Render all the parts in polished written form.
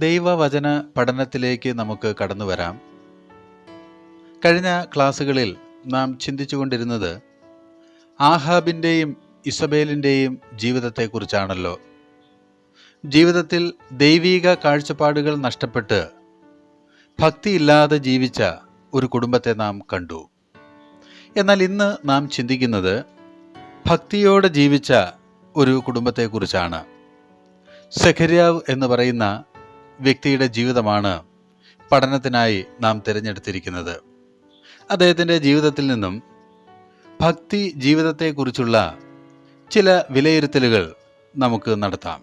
ദൈവവചന പഠനത്തിലേക്ക് നമുക്ക് കടന്നു വരാം. കഴിഞ്ഞ ക്ലാസ്സുകളിൽ നാം ചിന്തിച്ചുകൊണ്ടിരുന്നത് ആഹാബിൻ്റെയും ഇസബേലിൻ്റെയും ജീവിതത്തെക്കുറിച്ചാണല്ലോ. ജീവിതത്തിൽ ദൈവീക കാഴ്ചപ്പാടുകൾ നഷ്ടപ്പെട്ട് ഭക്തിയില്ലാതെ ജീവിച്ച ഒരു കുടുംബത്തെ നാം കണ്ടു. എന്നാൽ ഇന്ന് നാം ചിന്തിക്കുന്നത് ഭക്തിയോടെ ജീവിച്ച ഒരു കുടുംബത്തെക്കുറിച്ചാണ്. സെഖര്യാവ് എന്ന് പറയുന്ന വ്യക്തിയുടെ ജീവിതമാണ് പഠനത്തിനായി നാം തിരഞ്ഞെടുത്തിരിക്കുന്നത്. അദ്ദേഹത്തിൻ്റെ ജീവിതത്തിൽ നിന്നും ഭക്തി ജീവിതത്തെക്കുറിച്ചുള്ള ചില വിലയിരുത്തലുകൾ നമുക്ക് നടത്താം.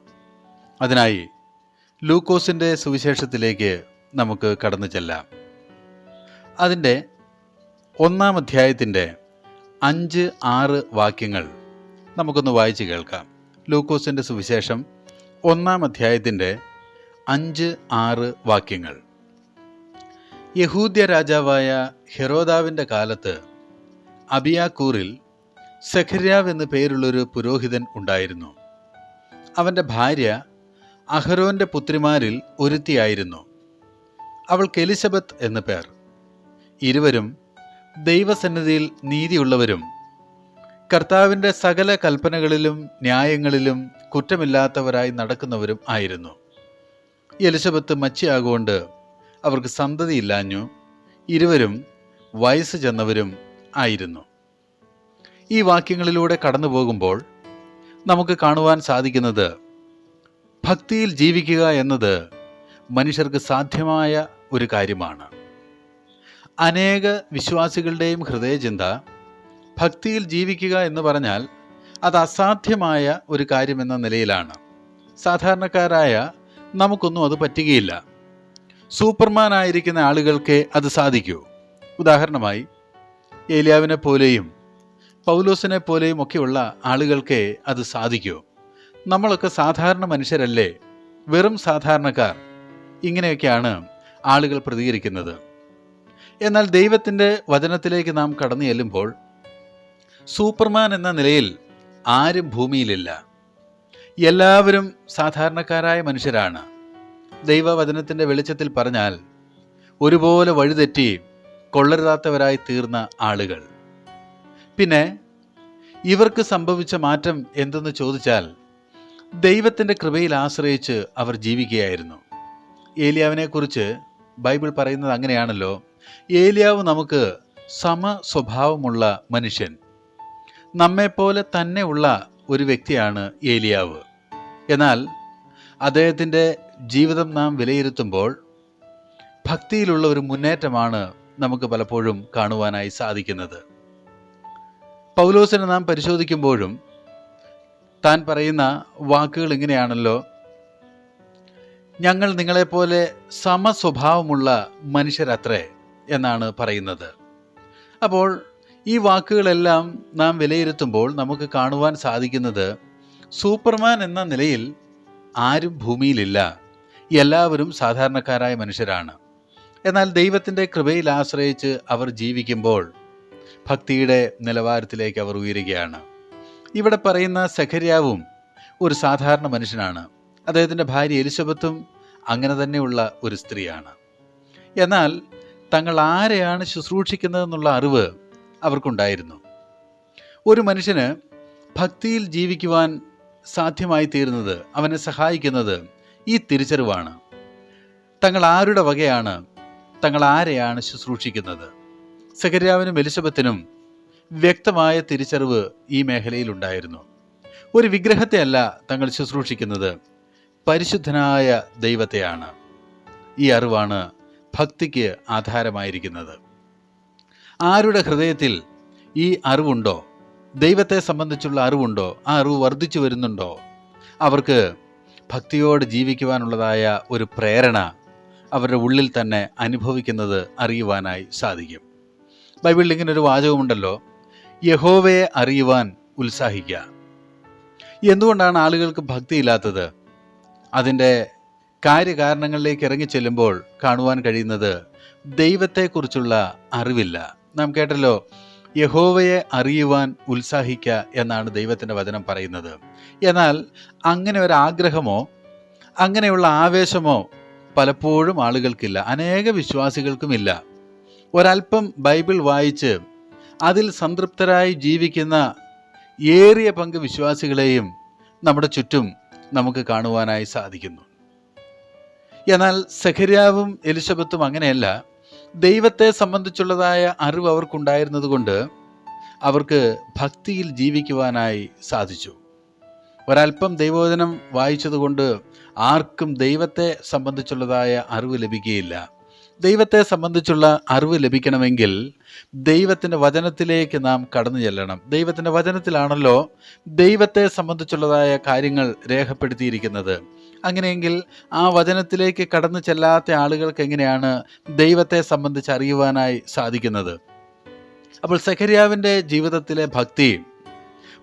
അതിനായി ലൂക്കോസിൻ്റെ സുവിശേഷത്തിലേക്ക് നമുക്ക് കടന്നു ചെല്ലാം. അതിൻ്റെ 1-ാം അധ്യായത്തിൻ്റെ 5-6 വാക്യങ്ങൾ നമുക്കൊന്ന് വായിച്ച് കേൾക്കാം. ലൂക്കോസിൻ്റെ സുവിശേഷം 1-ാം അധ്യായത്തിൻ്റെ 5-6 വാക്യങ്ങൾ. യഹൂദ്യ രാജാവായ ഹെരോദാവിൻ്റെ കാലത്ത് അബിയാക്കൂറിൽ സെഖര്യാവ് എന്നു പേരുള്ളൊരു പുരോഹിതൻ ഉണ്ടായിരുന്നു. അവൻ്റെ ഭാര്യ അഹരോൻ്റെ പുത്രിമാരിൽ ഒരുത്തിയായിരുന്നു. അവൾക്ക് എലിസബത്ത് എന്നു പേർ. ഇരുവരും ദൈവസന്നിധിയിൽ നീതിയുള്ളവരും കർത്താവിൻ്റെ സകല കൽപ്പനകളിലും ന്യായങ്ങളിലും കുറ്റമില്ലാത്തവരായി നടക്കുന്നവരും ആയിരുന്നു. എലിസബത്ത് മച്ചിയാകൊണ്ട് അവർക്ക് സന്തതിയില്ലാഞ്ഞു. ഇരുവരും വയസ്സ് ചെന്നവരും ആയിരുന്നു. ഈ വാക്യങ്ങളിലൂടെ കടന്നു പോകുമ്പോൾ നമുക്ക് കാണുവാൻ സാധിക്കുന്നത് ഭക്തിയിൽ ജീവിക്കുക എന്നത് മനുഷ്യർക്ക് സാധ്യമായ ഒരു കാര്യമാണ്. അനേക വിശ്വാസികളുടെയും ഹൃദയചിന്ത ഭക്തിയിൽ ജീവിക്കുക എന്ന് പറഞ്ഞാൽ അത് അസാധ്യമായ ഒരു കാര്യമെന്ന നിലയിലാണ്. സാധാരണക്കാരായ നമുക്കൊന്നും അത് പറ്റുകയില്ല. സൂപ്പർമാൻ ആയിരിക്കുന്ന ആളുകൾക്ക് അത് സാധിക്കൂ. ഉദാഹരണമായി ഏലിയാവിനെ പോലെയും പൗലോസിനെ പോലെയും ഒക്കെയുള്ള ആളുകൾക്ക് അത് സാധിക്കൂ. നമ്മളൊക്കെ സാധാരണ മനുഷ്യരല്ലേ, വെറും സാധാരണക്കാർ, ഇങ്ങനെയൊക്കെയാണ് ആളുകൾ പ്രതികരിക്കുന്നത്. എന്നാൽ ദൈവത്തിൻ്റെ വചനത്തിലേക്ക് നാം കടന്നു ചെല്ലുമ്പോൾ സൂപ്പർമാൻ എന്ന നിലയിൽ ആരും ഭൂമിയിലില്ല. എല്ലാവരും സാധാരണക്കാരായ മനുഷ്യരാണ്. ദൈവവചനത്തിൻ്റെ വെളിച്ചത്തിൽ പറഞ്ഞാൽ ഒരുപോലെ വഴിതെറ്റി കൊള്ളരുതാത്തവരായി തീർന്ന ആളുകൾ. പിന്നെ ഇവർക്ക് സംഭവിച്ച മാറ്റം എന്തെന്ന് ചോദിച്ചാൽ ദൈവത്തിൻ്റെ കൃപയിൽ ആശ്രയിച്ച് അവർ ജീവിക്കുകയായിരുന്നു. ഏലിയാവിനെക്കുറിച്ച് ബൈബിൾ പറയുന്നത് അങ്ങനെയാണല്ലോ. ഏലിയാവ് നമുക്ക് സമസ്വഭാവമുള്ള മനുഷ്യൻ, നമ്മെപ്പോലെ തന്നെ ഉള്ള ഒരു വ്യക്തിയാണ് ഏലിയാവ്. എന്നാൽ അദ്ദേഹത്തിൻ്റെ ജീവിതം നാം വിലയിരുത്തുമ്പോൾ ഭക്തിയിലുള്ള ഒരു മുന്നേറ്റമാണ് നമുക്ക് പലപ്പോഴും കാണുവാനായി സാധിക്കുന്നത്. പൗലോസിനെ നാം പരിശോധിക്കുമ്പോഴും താൻ പറയുന്ന വാക്കുകൾ ഇങ്ങനെയാണല്ലോ: ഞങ്ങൾ നിങ്ങളെപ്പോലെ സമസ്വഭാവമുള്ള മനുഷ്യരത്രേ എന്നാണ് പറയുന്നത്. അപ്പോൾ ഈ വാക്കുകളെല്ലാം നാം വിലയിരുത്തുമ്പോൾ നമുക്ക് കാണുവാൻ സാധിക്കുന്നത് സൂപ്പർമാൻ എന്ന നിലയിൽ ആരും ഭൂമിയിലില്ല. എല്ലാവരും സാധാരണക്കാരായ മനുഷ്യരാണ്. എന്നാൽ ദൈവത്തിൻ്റെ കൃപയിൽ ആശ്രയിച്ച് അവർ ജീവിക്കുമ്പോൾ ഭക്തിയുടെ നിലവാരത്തിലേക്ക് അവർ ഉയരുകയാണ്. ഇവിടെ പറയുന്ന സെഖര്യാവും ഒരു സാധാരണ മനുഷ്യനാണ്. അദ്ദേഹത്തിൻ്റെ ഭാര്യ എലിസബത്തും അങ്ങനെ തന്നെയുള്ള ഒരു സ്ത്രീയാണ്. എന്നാൽ തങ്ങൾ ആരെയാണ് ശുശ്രൂഷിക്കുന്നതെന്നുള്ള അറിവ് അവർക്കുണ്ടായിരുന്നു. ഒരു മനുഷ്യന് ഭക്തിയിൽ ജീവിക്കുവാൻ സാധ്യമായി തീരുന്നത്, അവനെ സഹായിക്കുന്നത് ഈ തിരിച്ചറിവാണ്. തങ്ങൾ ആരുടെ വകയാണ്, തങ്ങൾ ആരെയാണ് ശുശ്രൂഷിക്കുന്നത്. സെഖര്യാവിനും എലിസബത്തിനും വ്യക്തമായ തിരിച്ചറിവ് ഈ മേഖലയിൽ ഉണ്ടായിരുന്നു. ഒരു വിഗ്രഹത്തെ അല്ല തങ്ങൾ ശുശ്രൂഷിക്കുന്നത്, പരിശുദ്ധനായ ദൈവത്തെയാണ്. ഈ അറിവാണ് ഭക്തിക്ക് ആധാരമായിരിക്കുന്നത്. ആരുടെ ഹൃദയത്തിൽ ഈ അറിവുണ്ടോ, ദൈവത്തെ സംബന്ധിച്ചുള്ള അറിവുണ്ടോ, ആ അറിവ് വർദ്ധിച്ചു വരുന്നുണ്ടോ, അവർക്ക് ഭക്തിയോട് ജീവിക്കുവാനുള്ളതായ ഒരു പ്രേരണ അവരുടെ ഉള്ളിൽ തന്നെ അനുഭവിക്കുന്നത് അറിയുവാനായി സാധിക്കും. ബൈബിളിൽ ഇങ്ങനെ ഒരു വാചകമുണ്ടല്ലോ: യഹോവയെ അറിയുവാൻ ഉത്സാഹിക്കുക. എന്തുകൊണ്ടാണ് ആളുകൾക്ക് ഭക്തിയില്ലാത്തത്? അതിൻ്റെ കാര്യകാരണങ്ങളിലേക്ക് ഇറങ്ങിച്ചെല്ലുമ്പോൾ കാണുവാൻ കഴിയുന്നത് ദൈവത്തെക്കുറിച്ചുള്ള അറിവില്ല. നാം കേട്ടല്ലോ, യഹോവയെ അറിയുവാൻ ഉത്സാഹിക്കുക എന്നാണ് ദൈവത്തിൻ്റെ വചനം പറയുന്നത്. എന്നാൽ അങ്ങനെ ഒരു ആഗ്രഹമോ അങ്ങനെയുള്ള ആവേശമോ പലപ്പോഴും ആളുകൾക്കില്ല, അനേക വിശ്വാസികൾക്കുമില്ല. ഒരല്പം ബൈബിൾ വായിച്ച് അതിൽ സംതൃപ്തരായി ജീവിക്കുന്ന ഏറിയ പങ്ക് വിശ്വാസികളെയും നമ്മുടെ ചുറ്റും നമുക്ക് കാണുവാനായി സാധിക്കുന്നു. എന്നാൽ സെഖര്യാവും എലിശബത്തും അങ്ങനെയല്ല. ദൈവത്തെ സംബന്ധിച്ചുള്ളതായ അറിവ് അവർക്കുണ്ടായിരുന്നത് കൊണ്ട് അവർക്ക് ഭക്തിയിൽ ജീവിക്കുവാനായി സാധിച്ചു. ഒരല്പം ദൈവവചനം വായിച്ചതുകൊണ്ട് ആർക്കും ദൈവത്തെ സംബന്ധിച്ചുള്ളതായ അറിവ് ലഭിക്കുകയില്ല. ദൈവത്തെ സംബന്ധിച്ചുള്ള അറിവ് ലഭിക്കണമെങ്കിൽ ദൈവത്തിൻ്റെ വചനത്തിലേക്ക് നാം കടന്നു ചെല്ലണം. ദൈവത്തിൻ്റെ വചനത്തിലാണല്ലോ ദൈവത്തെ സംബന്ധിച്ചുള്ളതായ കാര്യങ്ങൾ രേഖപ്പെടുത്തിയിരിക്കുന്നത്. അങ്ങനെയെങ്കിൽ ആ വചനത്തിലേക്ക് കടന്നു ചെല്ലാത്ത ആളുകൾക്ക് എങ്ങനെയാണ് ദൈവത്തെ സംബന്ധിച്ച് അറിയുവാനായി സാധിക്കുന്നത്? അപ്പോൾ സെഖര്യാവിൻ്റെ ജീവിതത്തിലെ ഭക്തി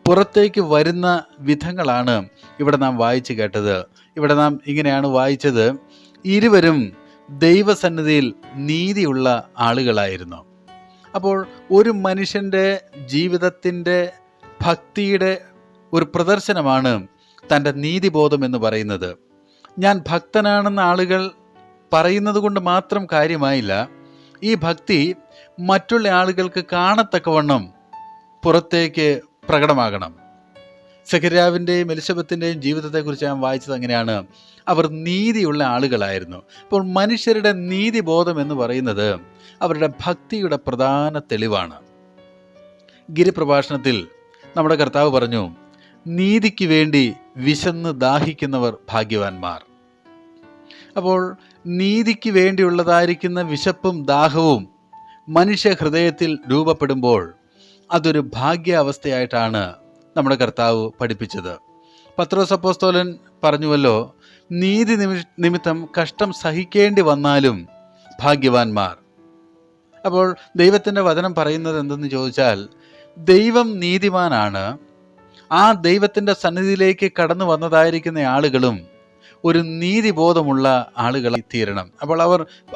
പുറത്തേക്ക് വരുന്ന വിധങ്ങളാണ് ഇവിടെ നാം വായിച്ചു കേട്ടത്. ഇവിടെ നാം ഇങ്ങനെയാണ് വായിച്ചത്: ഇരുവരും ദൈവസന്നിധിയിൽ നീതിയുള്ള ആളുകളായിരുന്നു. അപ്പോൾ ഒരു മനുഷ്യൻ്റെ ജീവിതത്തിൻ്റെ ഭക്തിയുടെ ഒരു പ്രദർശനമാണ് തൻ്റെ നീതിബോധം എന്ന് പറയുന്നത്. ഞാൻ ഭക്തനാണെന്ന് ആളുകൾ പറയുന്നത് കൊണ്ട് മാത്രം കാര്യമായില്ല. ഈ ഭക്തി മറ്റുള്ള ആളുകൾക്ക് കാണത്തക്കവണ്ണം പുറത്തേക്ക് പ്രകടമാകണം. സെഖര്യാവിൻ്റെയും എലിശബത്തിൻ്റെയും ജീവിതത്തെക്കുറിച്ച് ഞാൻ വായിച്ചത് അങ്ങനെയാണ്. അവർ നീതിയുള്ള ആളുകളായിരുന്നു. അപ്പോൾ മനുഷ്യരുടെ നീതിബോധം എന്ന് പറയുന്നത് അവരുടെ ഭക്തിയുടെ പ്രധാന തെളിവാണ്. ഗിരിപ്രഭാഷണത്തിൽ നമ്മുടെ കർത്താവ് പറഞ്ഞു, നീതിക്ക് വേണ്ടി വിശന്ന് ദാഹിക്കുന്നവർ ഭാഗ്യവാന്മാർ. അപ്പോൾ നീതിക്ക് വേണ്ടിയുള്ളതായിരിക്കുന്ന വിശപ്പും ദാഹവും മനുഷ്യ ഹൃദയത്തിൽ രൂപപ്പെടുമ്പോൾ അതൊരു ഭാഗ്യാവസ്ഥയായിട്ടാണ് നമ്മുടെ കർത്താവ് പഠിപ്പിച്ചത്. പത്രോസ് അപ്പോസ്തലൻ പറഞ്ഞുവല്ലോ, നീതി നിമിത്തം കഷ്ടം സഹിക്കേണ്ടി വന്നാലും ഭാഗ്യവാന്മാർ. അപ്പോൾ ദൈവത്തിൻ്റെ വചനം പറയുന്നത് എന്തെന്ന് ചോദിച്ചാൽ, ദൈവം നീതിമാനാണ്. ആ ദൈവത്തിൻ്റെ സന്നിധിയിലേക്ക് കടന്നു വന്നതായിരിക്കുന്ന ആളുകളും ഒരു നീതിബോധമുള്ള ആളുകളായി തീരണം. അപ്പോൾ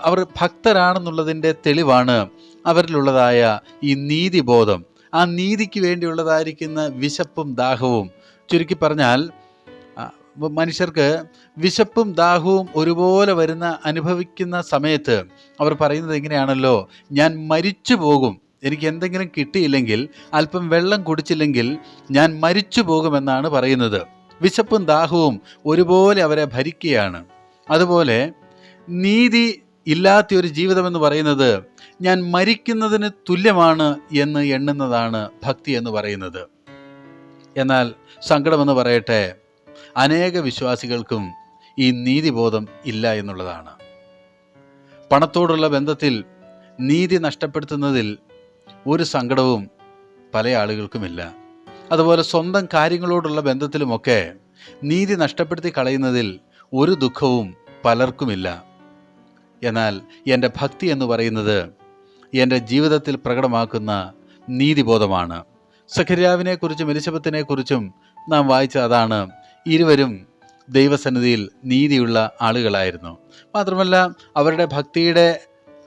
അവർ ഭക്തരാണെന്നുള്ളതിൻ്റെ തെളിവാണ് അവരിലുള്ളതായ ഈ നീതിബോധം. ആ നീതിക്ക് വേണ്ടിയുള്ളതായിരിക്കുന്ന വിശപ്പും ദാഹവും. ചുരുക്കി പറഞ്ഞാൽ മനുഷ്യർക്ക് വിശപ്പും ദാഹവും ഒരുപോലെ അനുഭവിക്കുന്ന സമയത്ത് അവർ പറയുന്നത് എങ്ങനെയാണല്ലോ, ഞാൻ മരിച്ചു പോകും, എനിക്ക് എന്തെങ്കിലും കിട്ടിയില്ലെങ്കിൽ, അല്പം വെള്ളം കുടിച്ചില്ലെങ്കിൽ ഞാൻ മരിച്ചു പോകുമെന്നാണ് പറയുന്നത്. വിശപ്പും ദാഹവും ഒരുപോലെ അവരെ ഭരിക്കുകയാണ്. അതുപോലെ നീതി ഇല്ലാത്തൊരു ജീവിതമെന്ന് പറയുന്നത് ഞാൻ മരിക്കുന്നതിന് തുല്യമാണ് എന്ന് എണ്ണുന്നതാണ് ഭക്തി എന്ന് പറയുന്നത്. എന്നാൽ സങ്കടമെന്ന് പറയട്ടെ, അനേക വിശ്വാസികൾക്കും ഈ നീതിബോധം ഇല്ല എന്നുള്ളതാണ്. പണത്തോടുള്ള ബന്ധത്തിൽ നീതി നഷ്ടപ്പെടുത്തുന്നതിൽ ഒരു സങ്കടവും പല ആളുകൾക്കുമില്ല. അതുപോലെ സ്വന്തം കാര്യങ്ങളോടുള്ള ബന്ധത്തിലുമൊക്കെ നീതി നഷ്ടപ്പെടുത്തി കളയുന്നതിൽ ഒരു ദുഃഖവും പലർക്കുമില്ല. എന്നാൽ എൻ്റെ ഭക്തി എന്ന് പറയുന്നത് എൻ്റെ ജീവിതത്തിൽ പ്രകടമാക്കുന്ന നീതിബോധമാണ്. സെഖര്യാവിനെക്കുറിച്ചും എലിശബത്തിനെക്കുറിച്ചും നാം വായിച്ച അതാണ്. ഇരുവരും ദൈവസന്നിധിയിൽ നീതിയുള്ള ആളുകളായിരുന്നു. മാത്രമല്ല അവരുടെ ഭക്തിയുടെ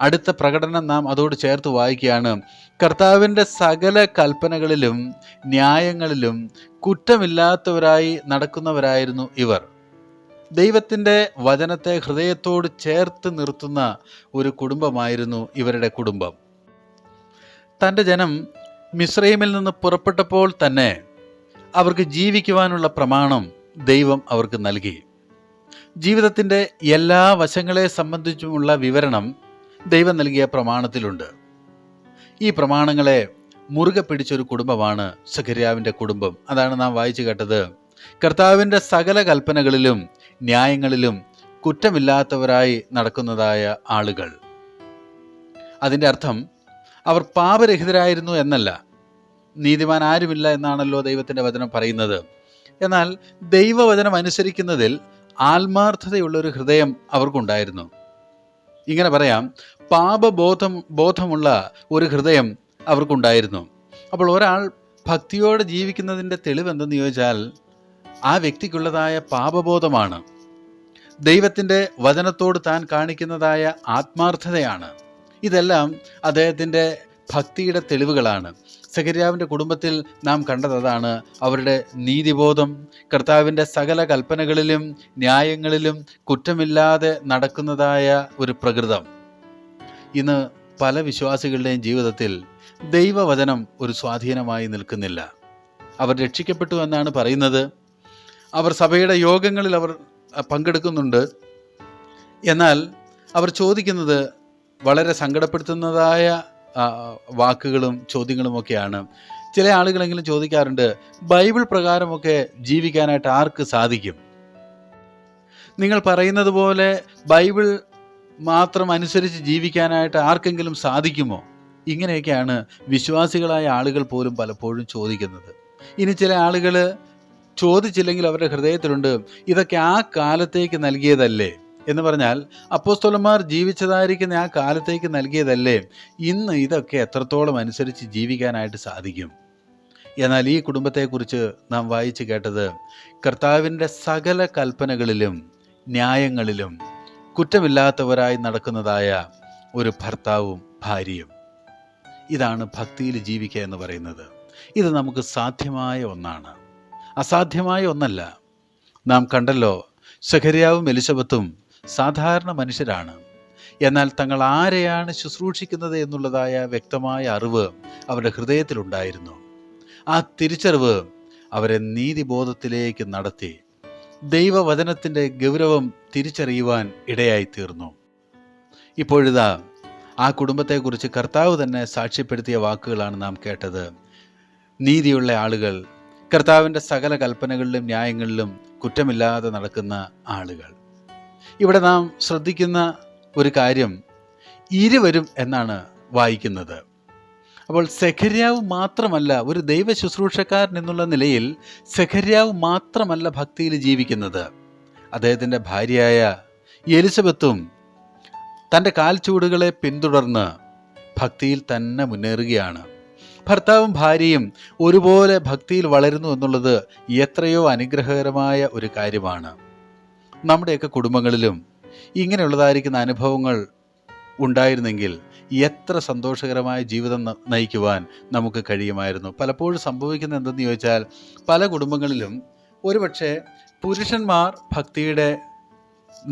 അടുത്ത പ്രകടനം നാം അതോട് ചേർത്ത് വായിക്കുകയാണ്. കർത്താവിൻ്റെ സകല കൽപ്പനകളിലും ന്യായങ്ങളിലും കുറ്റമില്ലാത്തവരായി നടക്കുന്നവരായിരുന്നു ഇവർ. ദൈവത്തിൻ്റെ വചനത്തെ ഹൃദയത്തോട് ചേർത്ത് നിർത്തുന്ന ഒരു കുടുംബമായിരുന്നു ഇവരുടെ കുടുംബം. തൻ്റെ ജനം മിസ്രൈമിൽ നിന്ന് പുറപ്പെട്ടപ്പോൾ തന്നെ അവർക്ക് ജീവിക്കുവാനുള്ള പ്രമാണം ദൈവം അവർക്ക് നൽകി. ജീവിതത്തിൻ്റെ എല്ലാ വശങ്ങളെ സംബന്ധിച്ചുമുള്ള വിവരണം ദൈവം നൽകിയ പ്രമാണത്തിലുണ്ട്. ഈ പ്രമാണങ്ങളെ മുറുകെ പിടിച്ചൊരു കുടുംബമാണ് സെഖര്യാവിൻ്റെ കുടുംബം. അതാണ് നാം വായിച്ചു കേട്ടത്. കർത്താവിൻ്റെ സകല കൽപ്പനകളിലും ന്യായങ്ങളിലും കുറ്റമില്ലാത്തവരായി നടക്കുന്നതായ ആളുകൾ. അതിൻ്റെ അർത്ഥം അവർ പാപരഹിതരായിരുന്നു എന്നല്ല. നീതിമാൻ ആരുമില്ല എന്നാണല്ലോ ദൈവത്തിൻ്റെ വചനം പറയുന്നത്. എന്നാൽ ദൈവവചനം അനുസരിക്കുന്നതിൽ ആത്മാർത്ഥതയുള്ളൊരു ഹൃദയം അവർക്കുണ്ടായിരുന്നു. ഇങ്ങനെ പറയാം, ബോധമുള്ള ഒരു ഹൃദയം അവർക്കുണ്ടായിരുന്നു. അപ്പോൾ ഒരാൾ ഭക്തിയോടെ ജീവിക്കുന്നതിൻ്റെ തെളിവ് എന്തെന്ന് ചോദിച്ചാൽ ആ വ്യക്തിക്കുള്ളതായ പാപബോധമാണ്. ദൈവത്തിൻ്റെ വചനത്തോട് താൻ കാണിക്കുന്നതായ ആത്മാർത്ഥതയാണ്. ഇതെല്ലാം അദ്ദേഹത്തിൻ്റെ ഭക്തിയുടെ തെളിവുകളാണ്. സെഖര്യാവിൻ്റെ കുടുംബത്തിൽ നാം കണ്ടത് അതാണ്. അവരുടെ നീതിബോധം, കർത്താവിൻ്റെ സകല കൽപ്പനകളിലും ന്യായങ്ങളിലും കുറ്റമില്ലാതെ നടക്കുന്നതായ ഒരു പ്രകൃതം. ഇന്ന് പല വിശ്വാസികളുടെയും ജീവിതത്തിൽ ദൈവവചനം ഒരു സ്വാധീനമായി നിൽക്കുന്നില്ല. അവർ രക്ഷിക്കപ്പെട്ടു എന്നാണ് പറയുന്നത്, അവർ സഭയുടെ യോഗങ്ങളിൽ അവർ പങ്കെടുക്കുന്നുണ്ട്. എന്നാൽ അവർ ചോദിക്കുന്നത് വളരെ സങ്കടപ്പെടുത്തുന്നതായ വാക്കുകളും ചോദ്യങ്ങളുമൊക്കെയാണ്. ചില ആളുകളെങ്കിലും ചോദിക്കാറുണ്ട്, ബൈബിൾ പ്രകാരമൊക്കെ ജീവിക്കാനായിട്ട് ആർക്ക് സാധിക്കും? നിങ്ങൾ പറയുന്നത് പോലെ ബൈബിൾ മാത്രം അനുസരിച്ച് ജീവിക്കാനായിട്ട് ആർക്കെങ്കിലും സാധിക്കുമോ? ഇങ്ങനെയൊക്കെയാണ് വിശ്വാസികളായ ആളുകൾ പോലും പലപ്പോഴും ചോദിക്കുന്നത്. ഇനി ചില ആളുകൾ ചോദിച്ചില്ലെങ്കിൽ അവരുടെ ഹൃദയത്തിലുണ്ട്, ഇതൊക്കെ ആ കാലത്തേക്ക് നൽകിയതല്ലേ എന്ന് പറഞ്ഞാൽ, അപ്പോസ്തലന്മാർ ജീവിച്ചതായിരിക്കുന്ന ആ കാലത്തേക്ക് നൽകിയതല്ലേ, ഇന്ന് ഇതൊക്കെ എത്രത്തോളം അനുസരിച്ച് ജീവിക്കാനായിട്ട് സാധിക്കും? എന്നാൽ ഈ കുടുംബത്തെക്കുറിച്ച് നാം വായിച്ചു കേട്ടത്, കർത്താവിൻ്റെ സകല കൽപ്പനകളിലും ന്യായങ്ങളിലും കുറ്റമില്ലാത്തവരായി നടക്കുന്നതായ ഒരു ഭർത്താവും ഭാര്യയും. ഇതാണ് ഭക്തിയിൽ ജീവിക്കുക എന്ന് പറയുന്നത്. ഇത് നമുക്ക് സാധ്യമായ ഒന്നാണ്, അസാധ്യമായ ഒന്നല്ല. നാം കണ്ടല്ലോ, സെഖര്യാവും എലിശബത്തും സാധാരണ മനുഷ്യരാണ്. എന്നാൽ തങ്ങൾ ആരെയാണ് ശുശ്രൂഷിക്കുന്നത് എന്നുള്ളതായ വ്യക്തമായ അറിവ് അവരുടെ ഹൃദയത്തിലുണ്ടായിരുന്നു. ആ തിരിച്ചറിവ് അവരെ നീതിബോധത്തിലേക്ക് നടത്തി ദൈവവചനത്തിൻ്റെ ഗൗരവം തിരിച്ചറിയുവാൻ ഇടയായി തീർന്നു. ഇപ്പോഴിതാ ആ കുടുംബത്തെക്കുറിച്ച് കർത്താവ് തന്നെ സാക്ഷ്യപ്പെടുത്തിയ വാക്കുകളാണ് നാം കേട്ടത്. നീതിയുള്ള ആളുകൾ, കർത്താവിൻ്റെ സകല കൽപ്പനകളിലും ന്യായങ്ങളിലും കുറ്റമില്ലാതെ നടക്കുന്ന ആളുകൾ. ഇവിടെ നാം ശ്രദ്ധിക്കുന്ന ഒരു കാര്യം, ഇരുവരും എന്നാണ് വായിക്കുന്നത്. അപ്പോൾ സെഖര്യാവ് മാത്രമല്ല, ഒരു ദൈവ ശുശ്രൂഷക്കാരൻ എന്നുള്ള നിലയിൽ സെഖര്യാവ് മാത്രമല്ല ഭക്തിയിൽ ജീവിക്കുന്നത്. അദ്ദേഹത്തിൻ്റെ ഭാര്യയായ എലിസബത്തും തൻ്റെ കാൽച്ചൂടുകളെ പിന്തുടർന്ന് ഭക്തിയിൽ തന്നെ മുന്നേറുകയാണ്. ഭർത്താവും ഭാര്യയും ഒരുപോലെ ഭക്തിയിൽ വളരുന്നു എന്നുള്ളത് എത്രയോ അനുഗ്രഹകരമായ ഒരു കാര്യമാണ്. നമ്മുടെയൊക്കെ കുടുംബങ്ങളിലും ഇങ്ങനെയുള്ളതായിരിക്കുന്ന അനുഭവങ്ങൾ ഉണ്ടായിരുന്നെങ്കിൽ എത്ര സന്തോഷകരമായ ജീവിതം നയിക്കുവാൻ നമുക്ക് കഴിയുമായിരുന്നു. പലപ്പോഴും സംഭവിക്കുന്നത് എന്തെന്ന് ചോദിച്ചാൽ, പല കുടുംബങ്ങളിലും ഒരുപക്ഷെ പുരുഷന്മാർ ഭക്തിയുടെ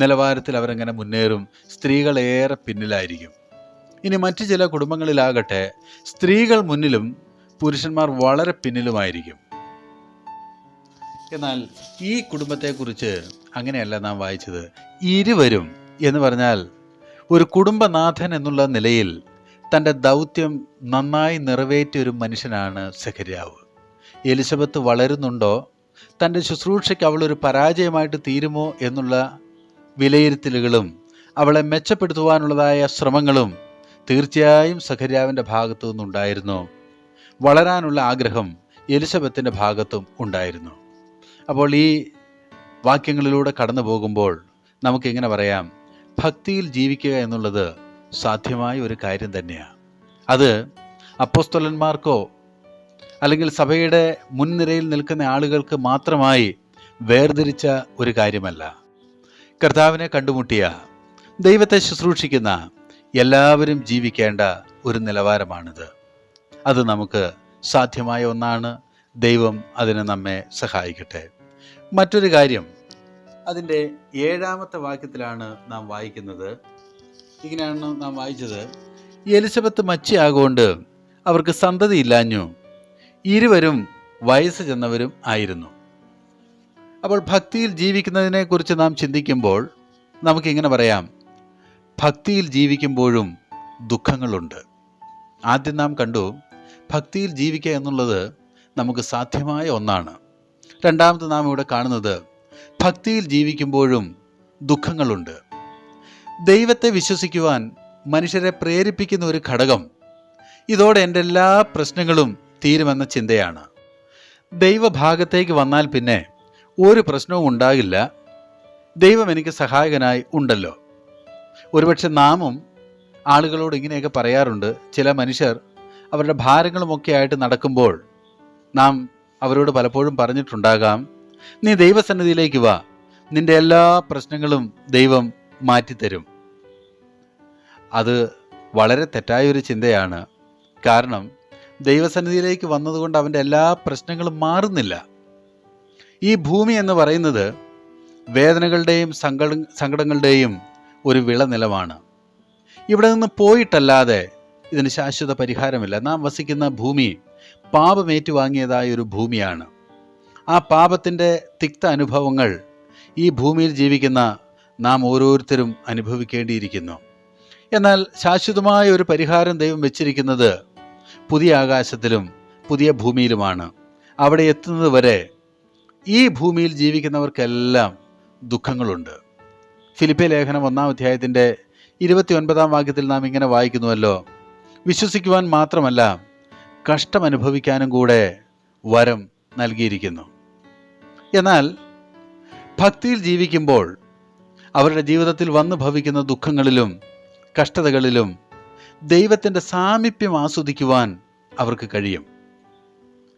നിലവാരത്തിൽ അവരെങ്ങനെ മുന്നേറും, സ്ത്രീകൾ ഏറെ പിന്നിലായിരിക്കും. ഇനി മറ്റു ചില കുടുംബങ്ങളിലാകട്ടെ, സ്ത്രീകൾ മുന്നിലും പുരുഷന്മാർ വളരെ പിന്നിലുമായിരിക്കും. എന്നാൽ ഈ കുടുംബത്തെക്കുറിച്ച് അങ്ങനെയല്ല നാം വായിച്ചത്. ഇരുവരും എന്ന് പറഞ്ഞാൽ, ഒരു കുടുംബനാഥൻ എന്നുള്ള നിലയിൽ തൻ്റെ ദൗത്യം നന്നായി നിറവേറ്റിയ ഒരു മനുഷ്യനാണ് സെഖര്യാവ്. എലിസബത്ത് വളരുന്നുണ്ടോ, തൻ്റെ ശുശ്രൂഷയ്ക്ക് അവളൊരു പരാജയമായിട്ട് തീരുമോ എന്നുള്ള വിലയിരുത്തലുകളും അവളെ മെച്ചപ്പെടുത്തുവാനുള്ളതായ ശ്രമങ്ങളും തീർച്ചയായും സെഖര്യാവിൻ്റെ ഭാഗത്തു നിന്നുണ്ടായിരുന്നു. വളരാനുള്ള ആഗ്രഹം എലിസബത്തിൻ്റെ ഭാഗത്തും ഉണ്ടായിരുന്നു. അപ്പോൾ ഈ വാക്യങ്ങളിലൂടെ കടന്നു പോകുമ്പോൾ നമുക്കിങ്ങനെ പറയാം, ഭക്തിയിൽ ജീവിക്കുക എന്നുള്ളത് സാധ്യമായ ഒരു കാര്യം തന്നെയാണ്. അത് അപ്പോസ്തലന്മാർക്കോ അല്ലെങ്കിൽ സഭയുടെ മുൻനിരയിൽ നിൽക്കുന്ന ആളുകൾക്ക് മാത്രമായി വേർതിരിച്ച ഒരു കാര്യമല്ല. കർത്താവിനെ കണ്ടുമുട്ടിയ, ദൈവത്തെ ശുശ്രൂഷിക്കുന്ന എല്ലാവരും ജീവിക്കേണ്ട ഒരു നിലവാരമാണിത്. അത് നമുക്ക് സാധ്യമായ ഒന്നാണ്. ദൈവം അതിന് നമ്മെ സഹായിക്കട്ടെ. മറ്റൊരു കാര്യം, അതിൻ്റെ 7-ാമത്തെ വാക്യത്തിലാണ് നാം വായിക്കുന്നത്. ഇങ്ങനെയാണ് നാം വായിച്ചത്, എലിസബത്ത് മച്ചിയാകൊണ്ട് അവർക്ക് സന്തതിയില്ലാഞ്ഞു, ഇരുവരും വയസ്സ് ചെന്നവരും ആയിരുന്നു. അപ്പോൾ ഭക്തിയിൽ ജീവിക്കുന്നതിനെക്കുറിച്ച് നാം ചിന്തിക്കുമ്പോൾ നമുക്കിങ്ങനെ പറയാം, ഭക്തിയിൽ ജീവിക്കുമ്പോഴും ദുഃഖങ്ങളുണ്ട്. ആദ്യം നാം കണ്ടു, ഭക്തിയിൽ ജീവിക്കുക എന്നുള്ളത് നമുക്ക് സാധ്യമായ ഒന്നാണ്. രണ്ടാമത് നാം ഇവിടെ കാണുന്നത്, ഭക്തിയിൽ ജീവിക്കുമ്പോഴും ദുഃഖങ്ങളുണ്ട്. ദൈവത്തെ വിശ്വസിക്കുവാൻ മനുഷ്യരെ പ്രേരിപ്പിക്കുന്ന ഒരു ഘടകം, ഇതോടെ എൻ്റെ എല്ലാ പ്രശ്നങ്ങളും തീരുമെന്ന ചിന്തയാണ്. ദൈവഭാഗത്തേക്ക് വന്നാൽ പിന്നെ ഒരു പ്രശ്നവും ഉണ്ടാകില്ല, ദൈവം എനിക്ക് സഹായകനായി ഉണ്ടല്ലോ. ഒരുപക്ഷെ നാമും ആളുകളോട് ഇങ്ങനെയൊക്കെ പറയാറുണ്ട്. ചില മനുഷ്യർ അവരുടെ ഭാരങ്ങളുമൊക്കെ ആയിട്ട് നടക്കുമ്പോൾ നാം അവരോട് പലപ്പോഴും പറഞ്ഞിട്ടുണ്ടാകാം, നീ ദൈവസന്നിധിയിലേക്ക് വാ, നിന്റെ എല്ലാ പ്രശ്നങ്ങളും ദൈവം മാറ്റിത്തരും. അത് വളരെ തെറ്റായൊരു ചിന്തയാണ്. കാരണം ദൈവസന്നിധിയിലേക്ക് വന്നതുകൊണ്ട് അവൻ്റെ എല്ലാ പ്രശ്നങ്ങളും മാറുന്നില്ല. ഈ ഭൂമി എന്ന് പറയുന്നത് വേദനകളുടെയും സങ്കടങ്ങളുടെയും ഒരു വിളനിലമാണ്. ഇവിടെ നിന്ന് പോയിട്ടല്ലാതെ ഇതിന് ശാശ്വത പരിഹാരമില്ല. നാം വസിക്കുന്ന ഭൂമി പാപമേറ്റുവാങ്ങിയതായ ഒരു ഭൂമിയാണ്. ആ പാപത്തിൻ്റെ തിക്ത അനുഭവങ്ങൾ ഈ ഭൂമിയിൽ ജീവിക്കുന്ന നാം ഓരോരുത്തരും അനുഭവിക്കേണ്ടിയിരിക്കുന്നു. എന്നാൽ ശാശ്വതമായ ഒരു പരിഹാരം ദൈവം വെച്ചിരിക്കുന്നത് പുതിയ ആകാശത്തിലും പുതിയ ഭൂമിയിലുമാണ്. അവിടെ എത്തുന്നത് വരെ ഈ ഭൂമിയിൽ ജീവിക്കുന്നവർക്കെല്ലാം ദുഃഖങ്ങളുണ്ട്. ഫിലിപ്പിയ ലേഖനം 1-ാം അധ്യായത്തിൻ്റെ 29-ാം വാക്യത്തിൽ നാം ഇങ്ങനെ വായിക്കുന്നുവല്ലോ, വിശ്വസിക്കുവാൻ മാത്രമല്ല കഷ്ടം അനുഭവിക്കാനും കൂടെ വരം നൽകിയിരിക്കുന്നു. എന്നാൽ ഭക്തിയിൽ ജീവിക്കുമ്പോൾ അവരുടെ ജീവിതത്തിൽ വന്നു ഭവിക്കുന്ന ദുഃഖങ്ങളിലും കഷ്ടതകളിലും ദൈവത്തിൻ്റെ സാമീപ്യം ആസ്വദിക്കുവാൻ അവർക്ക് കഴിയും.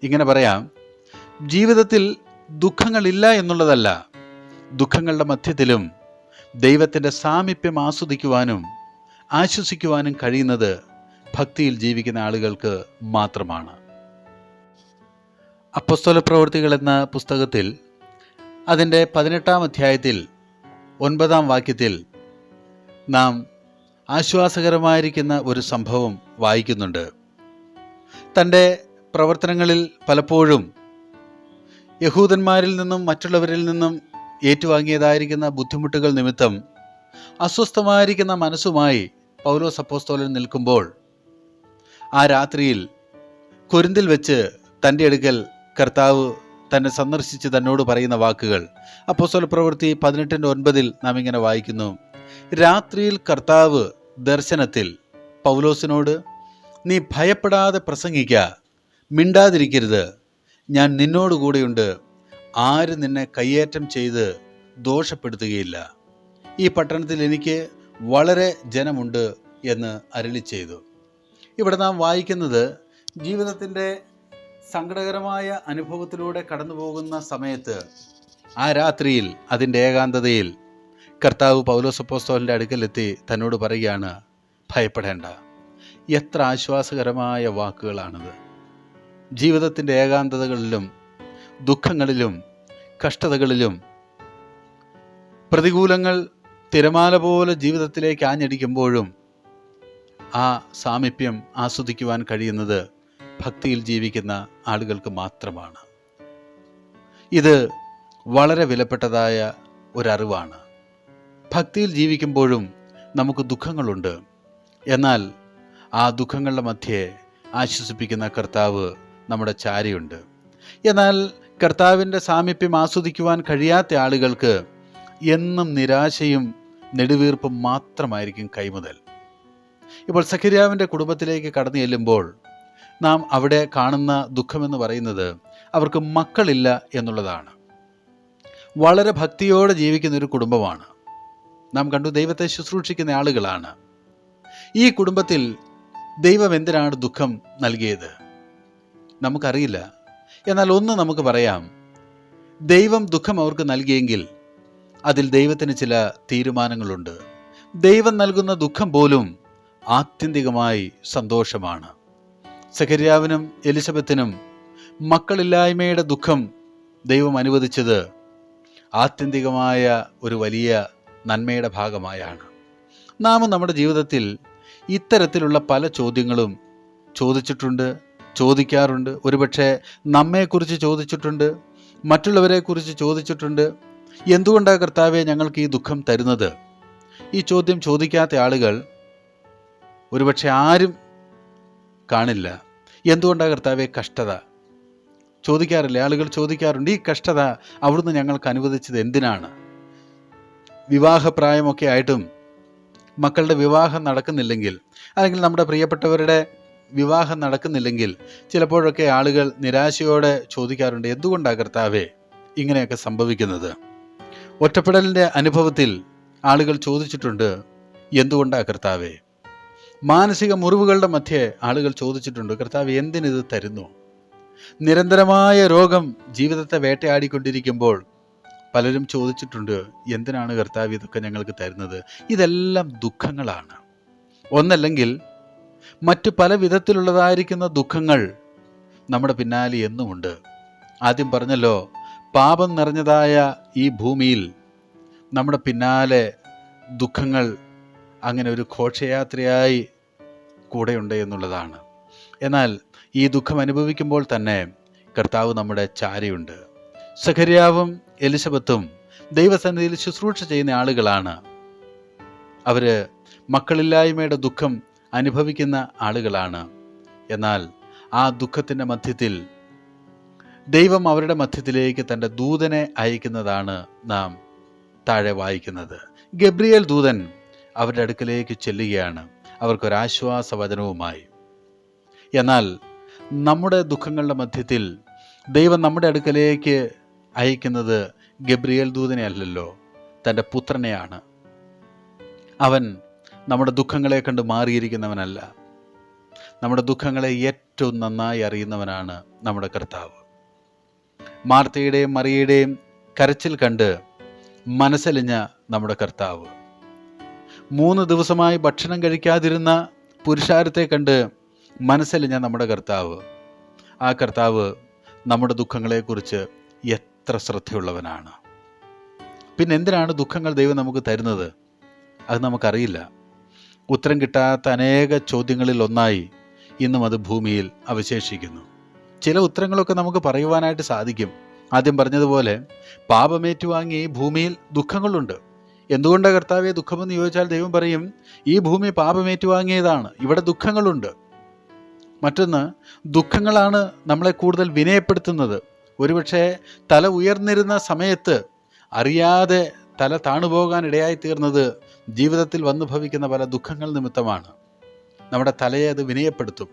ഇങ്ങനെ പറയാം, ജീവിതത്തിൽ ദുഃഖങ്ങളില്ല എന്നുള്ളതല്ല, ദുഃഖങ്ങളുടെ മധ്യത്തിലും ദൈവത്തിൻ്റെ സാമീപ്യം ആസ്വദിക്കുവാനും ആശ്വസിക്കുവാനും കഴിയുന്നത് ഭക്തിയിൽ ജീവിക്കുന്ന ആളുകൾക്ക് മാത്രമാണ്. അപ്പോസ്തല പ്രവൃത്തികൾ എന്ന പുസ്തകത്തിൽ അതിൻ്റെ 18-ാം അധ്യായത്തിൽ 9-ാം വാക്യത്തിൽ നാം ആശ്വാസകരമായിരിക്കുന്ന ഒരു സംഭവം വായിക്കുന്നുണ്ട്. തൻ്റെ പ്രവർത്തനങ്ങളിൽ പലപ്പോഴും യഹൂദന്മാരിൽ നിന്നും മറ്റുള്ളവരിൽ നിന്നും ഏറ്റുവാങ്ങിയതായിരിക്കുന്ന ബുദ്ധിമുട്ടുകൾ നിമിത്തം അസ്വസ്ഥമായിരിക്കുന്ന മനസ്സുമായി പൗലോസ് അപ്പോസ്തലൻ നിൽക്കുമ്പോൾ ആ രാത്രിയിൽ കൊരിന്തിൽ വെച്ച് തൻ്റെ അടുക്കൽ കർത്താവ് തന്നെ സന്ദർശിച്ച് തന്നോട് പറയുന്ന വാക്കുകൾ അപ്പോസ്തല പ്രവൃത്തി 18:9 നാം ഇങ്ങനെ വായിക്കുന്നു. രാത്രിയിൽ കർത്താവ് ദർശനത്തിൽ പൗലോസിനോട്, നീ ഭയപ്പെടാതെ പ്രസംഗിക്ക, മിണ്ടാതിരിക്കരുത്, ഞാൻ നിന്നോടുകൂടെയുണ്ട്, ആരും നിന്നെ കയ്യേറ്റം ചെയ്ത് ദോഷപ്പെടുത്തുകയില്ല. ഈ പട്ടണത്തിൽ എനിക്ക് വളരെ ജനമുണ്ട് എന്ന് അരുളി ചെയ്തു. ഇവിടെ നാം വായിക്കുന്നത് ജീവിതത്തിൻ്റെ സങ്കടകരമായ അനുഭവത്തിലൂടെ കടന്നു പോകുന്ന സമയത്ത് ആ രാത്രിയിൽ അതിൻ്റെ ഏകാന്തതയിൽ കർത്താവ് പൗലോസ് അപ്പോസ്തലൻ്റെ അടുക്കലെത്തി തന്നോട് പറയുകയാണ്, ഭയപ്പെടേണ്ട. എത്ര ആശ്വാസകരമായ വാക്കുകളാണത്! ജീവിതത്തിൻ്റെ ഏകാന്തതകളിലും ദുഃഖങ്ങളിലും കഷ്ടതകളിലും പ്രതികൂലങ്ങൾ തിരമാല പോലെ ജീവിതത്തിലേക്ക് ആഞ്ഞടിക്കുമ്പോഴും ആ സാമീപ്യം ആസ്വദിക്കുവാൻ കഴിയുന്നത് ഭക്തിയിൽ ജീവിക്കുന്ന ആളുകൾക്ക് മാത്രമാണ്. ഇത് വളരെ വിലപ്പെട്ടതായ ഒരറിവാണ്. ഭക്തിയിൽ ജീവിക്കുമ്പോഴും നമുക്ക് ദുഃഖങ്ങളുണ്ട്. എന്നാൽ ആ ദുഃഖങ്ങളുടെ മധ്യേ ആശ്വസിപ്പിക്കുന്ന കർത്താവ് നമ്മുടെ ചാരിയുണ്ട്. എന്നാൽ കർത്താവിൻ്റെ സാമീപ്യം ആസ്വദിക്കുവാൻ കഴിയാത്ത ആളുകൾക്ക് എന്നും നിരാശയും നെടുവീർപ്പും മാത്രമായിരിക്കും കൈമുതൽ. ഇപ്പോൾ സഖര്യാവിൻ്റെ കുടുംബത്തിലേക്ക് കടന്നു ചെല്ലുമ്പോൾ നാം അവിടെ കാണുന്ന ദുഃഖമെന്ന് പറയുന്നത് അവർക്ക് മക്കളില്ല എന്നുള്ളതാണ്. വളരെ ഭക്തിയോടെ ജീവിക്കുന്ന ഒരു കുടുംബമാണ്. നാം കണ്ടു, ദൈവത്തെ ശുശ്രൂഷിക്കുന്ന ആളുകളാണ്. ഈ കുടുംബത്തിൽ ദൈവം എന്തിനാണ് ദുഃഖം നൽകിയത് നമുക്കറിയില്ല. എന്നാൽ ഒന്ന് നമുക്ക് പറയാം, ദൈവം ദുഃഖം അവർക്ക് നൽകിയെങ്കിൽ അതിൽ ദൈവത്തിന് ചില തീരുമാനങ്ങളുണ്ട്. ദൈവം നൽകുന്ന ദുഃഖം പോലും ആത്യന്തികമായി സന്തോഷമാണ്. സഖര്യാവിനും എലിസബത്തിനും മക്കളില്ലായ്മയുടെ ദുഃഖം ദൈവം അനുവദിച്ചത് ആത്യന്തികമായ ഒരു വലിയ നന്മയുടെ ഭാഗമായാണ്. നാം നമ്മുടെ ജീവിതത്തിൽ ഇത്തരത്തിലുള്ള പല ചോദ്യങ്ങളും ചോദിച്ചിട്ടുണ്ട്, ചോദിക്കാറുണ്ട്. ഒരുപക്ഷെ നമ്മെക്കുറിച്ച് ചോദിച്ചിട്ടുണ്ട്, മറ്റുള്ളവരെക്കുറിച്ച് ചോദിച്ചിട്ടുണ്ട്. എന്തുകൊണ്ടാണ് കർത്താവേ ഞങ്ങൾക്ക് ഈ ദുഃഖം തരുന്നത്? ഈ ചോദ്യം ചോദിക്കാത്ത ആളുകൾ ഒരുപക്ഷെ ആരും കാണില്ല. എന്തുകൊണ്ടാണ് കർത്താവേ കഷ്ടത? ചോദിക്കാറില്ല, ആളുകൾ ചോദിക്കാറുണ്ട്. ഈ കഷ്ടത അവിടുന്ന് ഞങ്ങൾക്ക് അനുവദിച്ചത് എന്തിനാണ്? വിവാഹപ്രായമൊക്കെ ആയിട്ടും മക്കളുടെ വിവാഹം നടക്കുന്നില്ലെങ്കിൽ, അല്ലെങ്കിൽ നമ്മുടെ പ്രിയപ്പെട്ടവരുടെ വിവാഹം നടക്കുന്നില്ലെങ്കിൽ ചിലപ്പോഴൊക്കെ ആളുകൾ നിരാശയോടെ ചോദിക്കാറുണ്ട്, എന്തുകൊണ്ടാണ് കർത്താവേ ഇങ്ങനെയൊക്കെ സംഭവിക്കുന്നത്? ഒറ്റപ്പെടലിൻ്റെ അനുഭവത്തിൽ ആളുകൾ ചോദിച്ചിട്ടുണ്ട്, എന്തുകൊണ്ടാണ് കർത്താവേ? മാനസിക മുറിവുകളുടെ മധ്യേ ആളുകൾ ചോദിച്ചിട്ടുണ്ട്, കർത്താവ് എന്തിനിത് തരുന്നു? നിരന്തരമായ രോഗം ജീവിതത്തെ വേട്ടയാടിക്കൊണ്ടിരിക്കുമ്പോൾ പലരും ചോദിച്ചിട്ടുണ്ട്, എന്തിനാണ് കർത്താവ് ഇതൊക്കെ ഞങ്ങൾക്ക് തരുന്നത്? ഇതെല്ലാം ദുഃഖങ്ങളാണ്. ഒന്നല്ലെങ്കിൽ മറ്റു പല വിധത്തിലുള്ളതായിരിക്കുന്ന ദുഃഖങ്ങൾ നമ്മുടെ പിന്നാലെ എന്നുമുണ്ട്. ആദ്യം പറഞ്ഞല്ലോ, പാപം നിറഞ്ഞതായ ഈ ഭൂമിയിൽ നമ്മുടെ പിന്നാലെ ദുഃഖങ്ങൾ അങ്ങനെ ഒരു ഘോഷയാത്രയായി കൂടെയുണ്ട് എന്നുള്ളതാണ്. എന്നാൽ ഈ ദുഃഖം അനുഭവിക്കുമ്പോൾ തന്നെ കർത്താവ് നമ്മുടെ ചാരയുണ്ട്. സഖര്യാവും എലിശബത്തും ദൈവസന്നിധിയിൽ ശുശ്രൂഷ ചെയ്യുന്ന ആളുകളാണ്. അവര് മക്കളില്ലായ്മയുടെ ദുഃഖം അനുഭവിക്കുന്ന ആളുകളാണ്. എന്നാൽ ആ ദുഃഖത്തിൻ്റെ മധ്യത്തിൽ ദൈവം അവരുടെ മധ്യത്തിലേക്ക് തൻ്റെ ദൂതനെ അയക്കുന്നതാണ് നാം താഴെ വായിക്കുന്നത്. ഗബ്രിയേൽ ദൂതൻ അവരുടെ അടുക്കലേക്ക് ചെല്ലുകയാണ്, അവർക്കൊരാശ്വാസ വചനവുമായി. എന്നാൽ നമ്മുടെ ദുഃഖങ്ങളുടെ മധ്യത്തിൽ ദൈവം നമ്മുടെ അടുക്കലേക്ക് അയക്കുന്നത് ഗബ്രിയേൽ ദൂതനെ അല്ലല്ലോ, തൻ്റെ പുത്രനെയാണ്. അവൻ നമ്മുടെ ദുഃഖങ്ങളെ കണ്ട് മാറിയിരിക്കുന്നവനല്ല. നമ്മുടെ ദുഃഖങ്ങളെ ഏറ്റവും നന്നായി അറിയുന്നവനാണ് നമ്മുടെ കർത്താവ്. മാർത്തയുടെയും മറിയയുടെയും കരച്ചിൽ കണ്ട് മനസ്സലിഞ്ഞ നമ്മുടെ കർത്താവ്, 3 ദിവസമായി ഭക്ഷണം കഴിക്കാതിരുന്ന പുരുഷാരത്തെ കണ്ട് മനസ്സലിഞ്ഞ നമ്മുടെ കർത്താവ്, ആ കർത്താവ് നമ്മുടെ ദുഃഖങ്ങളെക്കുറിച്ച് എത്ര ശ്രദ്ധയുള്ളവനാണ്. പിന്നെ എന്തിനാണ് ദുഃഖങ്ങൾ ദൈവം നമുക്ക് തരുന്നത്? അത് നമുക്കറിയില്ല. ഉത്തരം കിട്ടാത്ത അനേക ചോദ്യങ്ങളിൽ ഒന്നായി ഇന്നും അത് ഭൂമിയിൽ അവശേഷിക്കുന്നു. ചില ഉത്തരങ്ങളൊക്കെ നമുക്ക് പറയുവാനായിട്ട് സാധിക്കും. ആദ്യം പറഞ്ഞതുപോലെ പാപമേറ്റുവാങ്ങി ഈ ഭൂമിയിൽ ദുഃഖങ്ങളുണ്ട്. എന്തുകൊണ്ടാണ് കർത്താവെ ദുഃഖമെന്ന് ചോദിച്ചാൽ ദൈവം പറയും, ഈ ഭൂമി പാപമേറ്റുവാങ്ങിയതാണ്, ഇവിടെ ദുഃഖങ്ങളുണ്ട്. മറ്റൊന്ന്, ദുഃഖങ്ങളാണ് നമ്മളെ കൂടുതൽ വിനയപ്പെടുത്തുന്നത്. ഒരുപക്ഷെ തല ഉയർന്നിരുന്ന സമയത്ത് അറിയാതെ തല താണുപോകാൻ ഇടയായിത്തീർന്നത് ജീവിതത്തിൽ വന്നു ഭവിക്കുന്ന പല ദുഃഖങ്ങൾ നിമിത്തമാണ്. നമ്മുടെ തലയെ അത് വിനയപ്പെടുത്തും.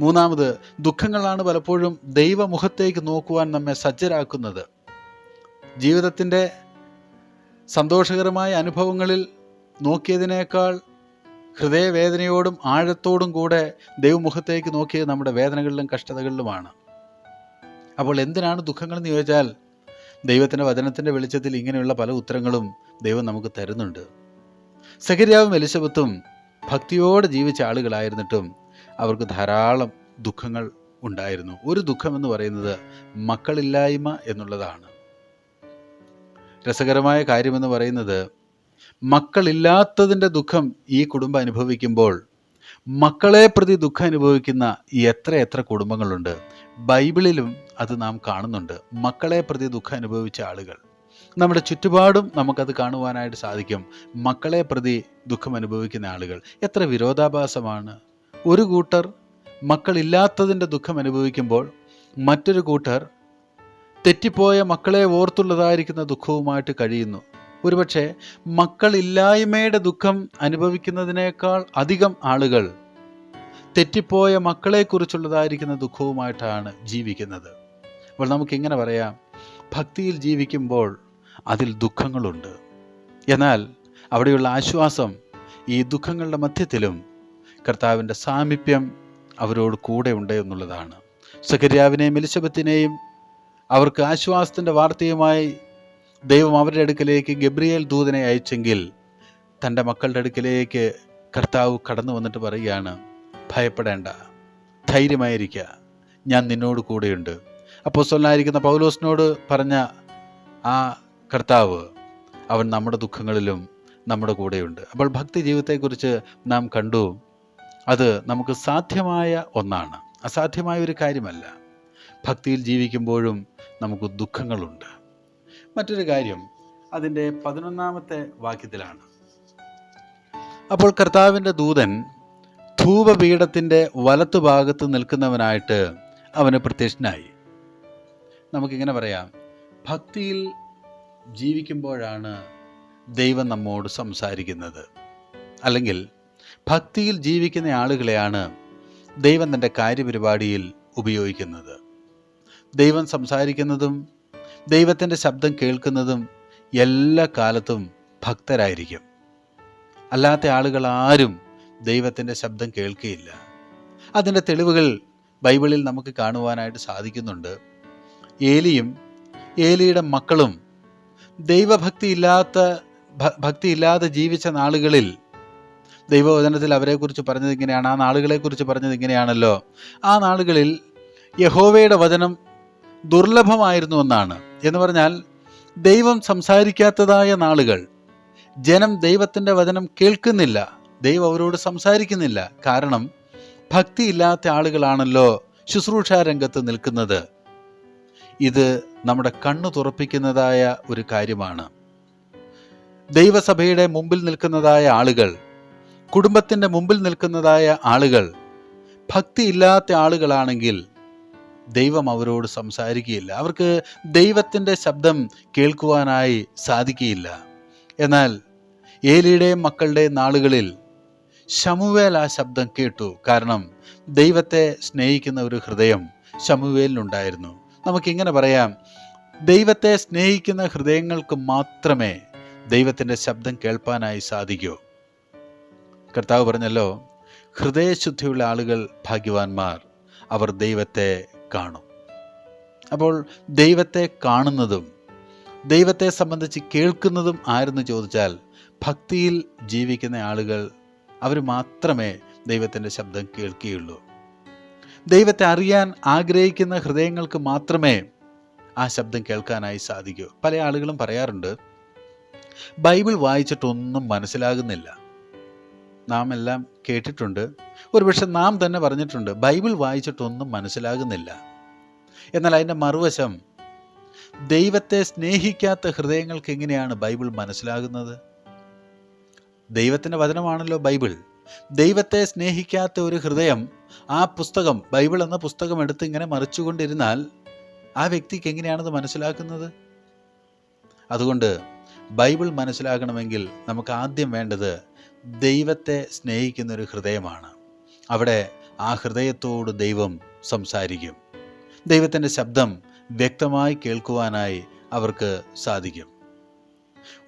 മൂന്നാമത്, ദുഃഖങ്ങളാണ് പലപ്പോഴും ദൈവമുഖത്തേക്ക് നോക്കുവാൻ നമ്മെ സജ്ജരാക്കുന്നത്. ജീവിതത്തിൻ്റെ സന്തോഷകരമായ അനുഭവങ്ങളിൽ നോക്കിയതിനേക്കാൾ ഹൃദയവേദനയോടും ആഴത്തോടും കൂടെ ദൈവമുഖത്തേക്ക് നോക്കിയത് നമ്മുടെ വേദനകളിലും കഷ്ടതകളിലുമാണ്. അപ്പോൾ എന്തിനാണ് ദുഃഖങ്ങളെന്ന് ചോദിച്ചാൽ ദൈവത്തിൻ്റെ വചനത്തിൻ്റെ വെളിച്ചത്തിൽ ഇങ്ങനെയുള്ള പല ഉത്തരങ്ങളും ദൈവം നമുക്ക് തരുന്നുണ്ട്. സഖര്യാവും എലിശബത്തും ഭക്തിയോടെ ജീവിച്ച ആളുകളായിരുന്നിട്ടും അവർക്ക് ധാരാളം ദുഃഖങ്ങൾ ഉണ്ടായിരുന്നു. ഒരു ദുഃഖമെന്ന് പറയുന്നത് മക്കളില്ലായ്മ എന്നുള്ളതാണ്. രസകരമായ കാര്യമെന്ന് പറയുന്നത്, മക്കളില്ലാത്തതിൻ്റെ ദുഃഖം ഈ കുടുംബം അനുഭവിക്കുമ്പോൾ മക്കളെ പ്രതി ദുഃഖം അനുഭവിക്കുന്ന എത്ര കുടുംബങ്ങളുണ്ട്. ബൈബിളിലും അത് നാം കാണുന്നുണ്ട്. മക്കളെ പ്രതി ദുഃഖം അനുഭവിച്ച ആളുകൾ നമ്മുടെ ചുറ്റുപാടും നമുക്കത് കാണുവാനായിട്ട് സാധിക്കും. മക്കളെ പ്രതി ദുഃഖം അനുഭവിക്കുന്ന ആളുകൾ എത്ര വിരോധാഭാസമാണ്. ഒരു കൂട്ടർ മക്കളില്ലാത്തതിൻ്റെ ദുഃഖം അനുഭവിക്കുമ്പോൾ മറ്റൊരു കൂട്ടർ തെറ്റിപ്പോയ മക്കളെ ഓർത്തുള്ളതായിരിക്കുന്ന ദുഃഖവുമായിട്ട് കഴിയുന്നു. ഒരുപക്ഷെ മക്കളില്ലായ്മയുടെ ദുഃഖം അനുഭവിക്കുന്നതിനേക്കാൾ അധികം ആളുകൾ തെറ്റിപ്പോയ മക്കളെക്കുറിച്ചുള്ളതായിരിക്കുന്ന ദുഃഖവുമായിട്ടാണ് ജീവിക്കുന്നത്. അപ്പോൾ നമുക്കിങ്ങനെ പറയാം, ഭക്തിയിൽ ജീവിക്കുമ്പോൾ അതിൽ ദുഃഖങ്ങളുണ്ട്. എന്നാൽ അവിടെയുള്ള ആശ്വാസം ഈ ദുഃഖങ്ങളുടെ മധ്യത്തിലും കർത്താവിൻ്റെ സാമീപ്യം അവരോട് കൂടെ ഉണ്ട് എന്നുള്ളതാണ്. സഖര്യാവിനെയും എലിശബത്തിനെയും അവർക്ക് ആശ്വാസത്തിൻ്റെ വാർത്തയുമായി ദൈവം അവരുടെ അടുക്കലേക്ക് ഗബ്രിയേൽ ദൂതനെ അയച്ചെങ്കിൽ തൻ്റെ മക്കളുടെ അടുക്കലേക്ക് കർത്താവ് കടന്നു വന്നിട്ട് പറയുകയാണ്, ഭയപ്പെടേണ്ട, ധൈര്യമായിരിക്കുക, ഞാൻ നിന്നോട് കൂടെയുണ്ട്. അപ്പോസ്തലനായിരിക്കുന്ന പൗലോസിനോട് പറഞ്ഞ ആ കർത്താവ്, അവൻ നമ്മുടെ ദുഃഖങ്ങളിലും നമ്മുടെ കൂടെയുണ്ട്. അപ്പോൾ ഭക്തി ജീവിതത്തെക്കുറിച്ച് നാം കണ്ടു. അത് നമുക്ക് സാധ്യമായ ഒന്നാണ്, അസാധ്യമായ ഒരു കാര്യമല്ല. ഭക്തിയിൽ ജീവിക്കുമ്പോഴും നമുക്ക് ദുഃഖങ്ങളുണ്ട്. മറ്റൊരു കാര്യം അതിൻ്റെ 11-ാമത്തെ വാക്യത്തിലാണ്. അപ്പോൾ കർത്താവിൻ്റെ ദൂതൻ ധൂപപീഠത്തിൻ്റെ വലത്തുഭാഗത്ത് നിൽക്കുന്നവനായിട്ട് അവന് പ്രത്യക്ഷനായി. നമുക്കിങ്ങനെ പറയാം, ഭക്തിയിൽ ജീവിക്കുമ്പോഴാണ് ദൈവം നമ്മോട് സംസാരിക്കുന്നത്. അല്ലെങ്കിൽ ഭക്തിയിൽ ജീവിക്കുന്ന ആളുകളെയാണ് ദൈവം തൻ്റെ കാര്യപരിപാടിയിൽ ഉപയോഗിക്കുന്നത്. ദൈവം സംസാരിക്കുന്നതും ദൈവത്തിൻ്റെ ശബ്ദം കേൾക്കുന്നതും എല്ലാ കാലത്തും ഭക്തരായിരിക്കും. അല്ലാത്ത ആളുകൾ ആരും ദൈവത്തിൻ്റെ ശബ്ദം കേൾക്കുകയില്ല. അതിൻ്റെ തെളിവുകൾ ബൈബിളിൽ നമുക്ക് കാണുവാനായിട്ട് സാധിക്കുന്നുണ്ട്. ഏലിയും ഏലിയുടെ മക്കളും ഭക്തിയില്ലാതെ ജീവിച്ച നാളുകളിൽ ദൈവവചനത്തിൽ അവരെക്കുറിച്ച് പറഞ്ഞത് ഇങ്ങനെയാണ്, ആ നാളുകളെക്കുറിച്ച് പറഞ്ഞത് ഇങ്ങനെയാണല്ലോ. ആ നാളുകളിൽ യഹോവയുടെ വചനം ദുർലഭമായിരുന്നു എന്നാണ്. എന്ന് പറഞ്ഞാൽ ദൈവം സംസാരിക്കാത്തതായ നാളുകൾ. ജനം ദൈവത്തിൻ്റെ വചനം കേൾക്കുന്നില്ല, ദൈവം അവരോട് സംസാരിക്കുന്നില്ല. കാരണം ഭക്തിയില്ലാത്ത ആളുകളാണല്ലോ ശുശ്രൂഷാ രംഗത്ത് നിൽക്കുന്നത്. ഇത് നമ്മുടെ കണ്ണു തുറപ്പിക്കുന്നതായ ഒരു കാര്യമാണ്. ദൈവസഭയുടെ മുമ്പിൽ നിൽക്കുന്നതായ ആളുകൾ, കുടുംബത്തിൻ്റെ മുമ്പിൽ നിൽക്കുന്നതായ ആളുകൾ ഭക്തിയില്ലാത്ത ആളുകളാണെങ്കിൽ ദൈവം അവരോട് സംസാരിക്കുകയില്ല. അവർക്ക് ദൈവത്തിൻ്റെ ശബ്ദം കേൾക്കുവാനായി സാധിക്കുകയില്ല. എന്നാൽ ഏലിയുടെയും മക്കളുടെയും നാളുകളിൽ ശമൂവേൽ ആ ശബ്ദം കേട്ടു. കാരണം ദൈവത്തെ സ്നേഹിക്കുന്ന ഒരു ഹൃദയം ശമൂവേലിനുണ്ടായിരുന്നു. നമുക്കിങ്ങനെ പറയാം, ദൈവത്തെ സ്നേഹിക്കുന്ന ഹൃദയങ്ങൾക്ക് മാത്രമേ ദൈവത്തിൻ്റെ ശബ്ദം കേൾപ്പാനായി സാധിക്കൂ. കർത്താവ് പറഞ്ഞല്ലോ, ഹൃദയശുദ്ധിയുള്ള ആളുകൾ ഭാഗ്യവാന്മാർ, അവർ ദൈവത്തെ കാണും. അപ്പോൾ ദൈവത്തെ കാണുന്നതും ദൈവത്തെ സംബന്ധിച്ച് കേൾക്കുന്നതും ആരെന്ന് ചോദിച്ചാൽ ഭക്തിയിൽ ജീവിക്കുന്ന ആളുകൾ, അവർ മാത്രമേ ദൈവത്തിൻ്റെ ശബ്ദം കേൾക്കുകയുള്ളൂ. ദൈവത്തെ അറിയാൻ ആഗ്രഹിക്കുന്ന ഹൃദയങ്ങൾക്ക് മാത്രമേ ആ ശബ്ദം കേൾക്കാനായി സാധിക്കൂ. പല ആളുകളും പറയാറുണ്ട്, ബൈബിൾ വായിച്ചിട്ടൊന്നും മനസ്സിലാകുന്നില്ല. നാം എല്ലാം കേട്ടിട്ടുണ്ട്, ഒരുപക്ഷെ നാം തന്നെ പറഞ്ഞിട്ടുണ്ട്, ബൈബിൾ വായിച്ചിട്ടൊന്നും മനസ്സിലാകുന്നില്ല. എന്നാൽ അതിൻ്റെ മറുവശം, ദൈവത്തെ സ്നേഹിക്കാത്ത ഹൃദയങ്ങൾക്ക് എങ്ങനെയാണ് ബൈബിൾ മനസ്സിലാകുന്നത്? ദൈവത്തിൻ്റെ വചനമാണല്ലോ ബൈബിൾ. ദൈവത്തെ സ്നേഹിക്കാത്ത ഒരു ഹൃദയം ആ പുസ്തകം, ബൈബിൾ എന്ന പുസ്തകം എടുത്ത് ഇങ്ങനെ മറിച്ചുകൊണ്ടിരുന്നാൽ ആ വ്യക്തിക്ക് എങ്ങനെയാണത് മനസ്സിലാക്കുന്നത്? അതുകൊണ്ട് ബൈബിൾ മനസ്സിലാകണമെങ്കിൽ നമുക്ക് ആദ്യം വേണ്ടത് ദൈവത്തെ സ്നേഹിക്കുന്ന ഒരു ഹൃദയമാണ്. അവിടെ ആ ഹൃദയത്തോട് ദൈവം സംസാരിക്കും. ദൈവത്തിൻ്റെ ശബ്ദം വ്യക്തമായി കേൾക്കുവാനായി അവർക്ക് സാധിക്കും.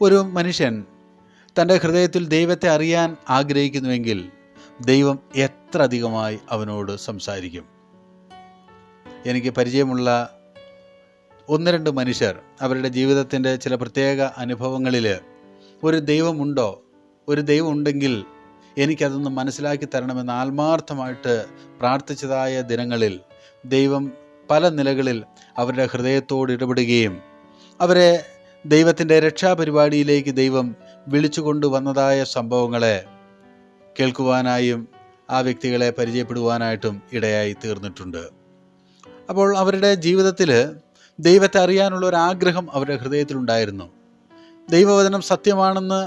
ഒരു മനുഷ്യൻ തൻ്റെ ഹൃദയത്തിൽ ദൈവത്തെ അറിയാൻ ആഗ്രഹിക്കുന്നുവെങ്കിൽ ദൈവം എത്ര അധികമായി അവനോട് സംസാരിക്കും. എനിക്ക് പരിചയമുള്ള 1-2 മനുഷ്യർ അവരുടെ ജീവിതത്തിൻ്റെ ചില പ്രത്യേക അനുഭവങ്ങളിൽ ഒരു ദൈവമുണ്ടോ, ഒരു ദൈവം ഉണ്ടെങ്കിൽ എനിക്കതൊന്ന് മനസ്സിലാക്കി തരണമെന്ന് ആത്മാർത്ഥമായിട്ട് പ്രാർത്ഥിച്ചതായ ദിനങ്ങളിൽ ദൈവം പല നിലകളിൽ അവരുടെ ഹൃദയത്തോട് ഇടപെടുകയും അവരെ ദൈവത്തിൻ്റെ രക്ഷാപരിപാടിയിലേക്ക് ദൈവം വിളിച്ചു കൊണ്ടുവന്നതായ സംഭവങ്ങളെ കേൾക്കുവാനായും ആ വ്യക്തികളെ പരിചയപ്പെടുവാനായിട്ടും ഇടയായി തീർന്നിട്ടുണ്ട്. അപ്പോൾ അവരുടെ ജീവിതത്തിൽ ദൈവത്തെ അറിയാനുള്ള ഒരു ആഗ്രഹം അവരുടെ ഹൃദയത്തിലുണ്ടായിരുന്നു. ദൈവവചനം സത്യമാണെന്ന്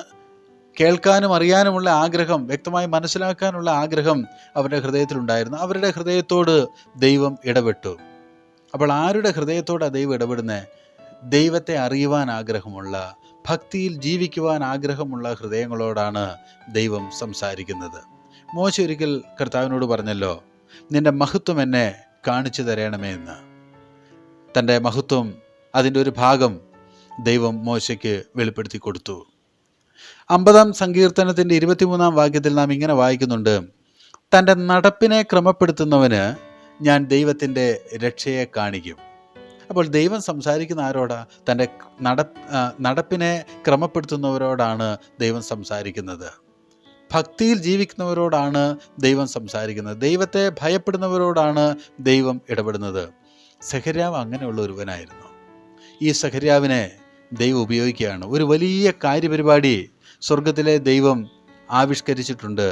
കേൾക്കാനും അറിയാനുമുള്ള ആഗ്രഹം, വ്യക്തമായി മനസ്സിലാക്കാനുള്ള ആഗ്രഹം അവരുടെ ഹൃദയത്തിലുണ്ടായിരുന്നു. അവരുടെ ഹൃദയത്തോട് ദൈവം ഇടപെട്ടു. അപ്പോൾ ആരുടെ ഹൃദയത്തോടാണ് ദൈവം ഇടപെടുന്നത്? ദൈവത്തെ അറിയുവാൻ ആഗ്രഹമുള്ള, ഭക്തിയിൽ ജീവിക്കുവാൻ ആഗ്രഹമുള്ള ഹൃദയങ്ങളോടാണ് ദൈവം സംസാരിക്കുന്നത്. മോശെ ഒരിക്കൽ കർത്താവിനോട് പറഞ്ഞല്ലോ, നിന്റെ മഹത്വം എന്നെ കാണിച്ചു തരണമേ എന്ന്. തൻ്റെ മഹത്വം, അതിൻ്റെ ഒരു ഭാഗം ദൈവം മോശയ്ക്ക് വെളിപ്പെടുത്തി കൊടുത്തു. 50-ാം സങ്കീർത്തനത്തിൻ്റെ 23-ാം വാക്യത്തിൽ നാം ഇങ്ങനെ വായിക്കുന്നുണ്ട്, തൻ്റെ നടപ്പിനെ ക്രമപ്പെടുത്തുന്നവന് ഞാൻ ദൈവത്തിൻ്റെ രക്ഷയെ കാണിക്കും. അപ്പോൾ ദൈവം സംസാരിക്കുന്ന ആരോടാ? തൻ്റെ നടപ്പിനെ ക്രമപ്പെടുത്തുന്നവരോടാണ് ദൈവം സംസാരിക്കുന്നത്. ഭക്തിയിൽ ജീവിക്കുന്നവരോടാണ് ദൈവം സംസാരിക്കുന്നത്. ദൈവത്തെ ഭയപ്പെടുന്നവരോടാണ് ദൈവം ഇടപെടുന്നത്. സെഖര്യാവ് അങ്ങനെയുള്ള ഒരുവനായിരുന്നു. ഈ സെഖര്യാവിനെ ദൈവം ഉപയോഗിക്കുകയാണ്. ഒരു വലിയ കാര്യപരിപാടി സ്വർഗത്തിലെ ദൈവം ആവിഷ്കരിച്ചിട്ടുണ്ട്.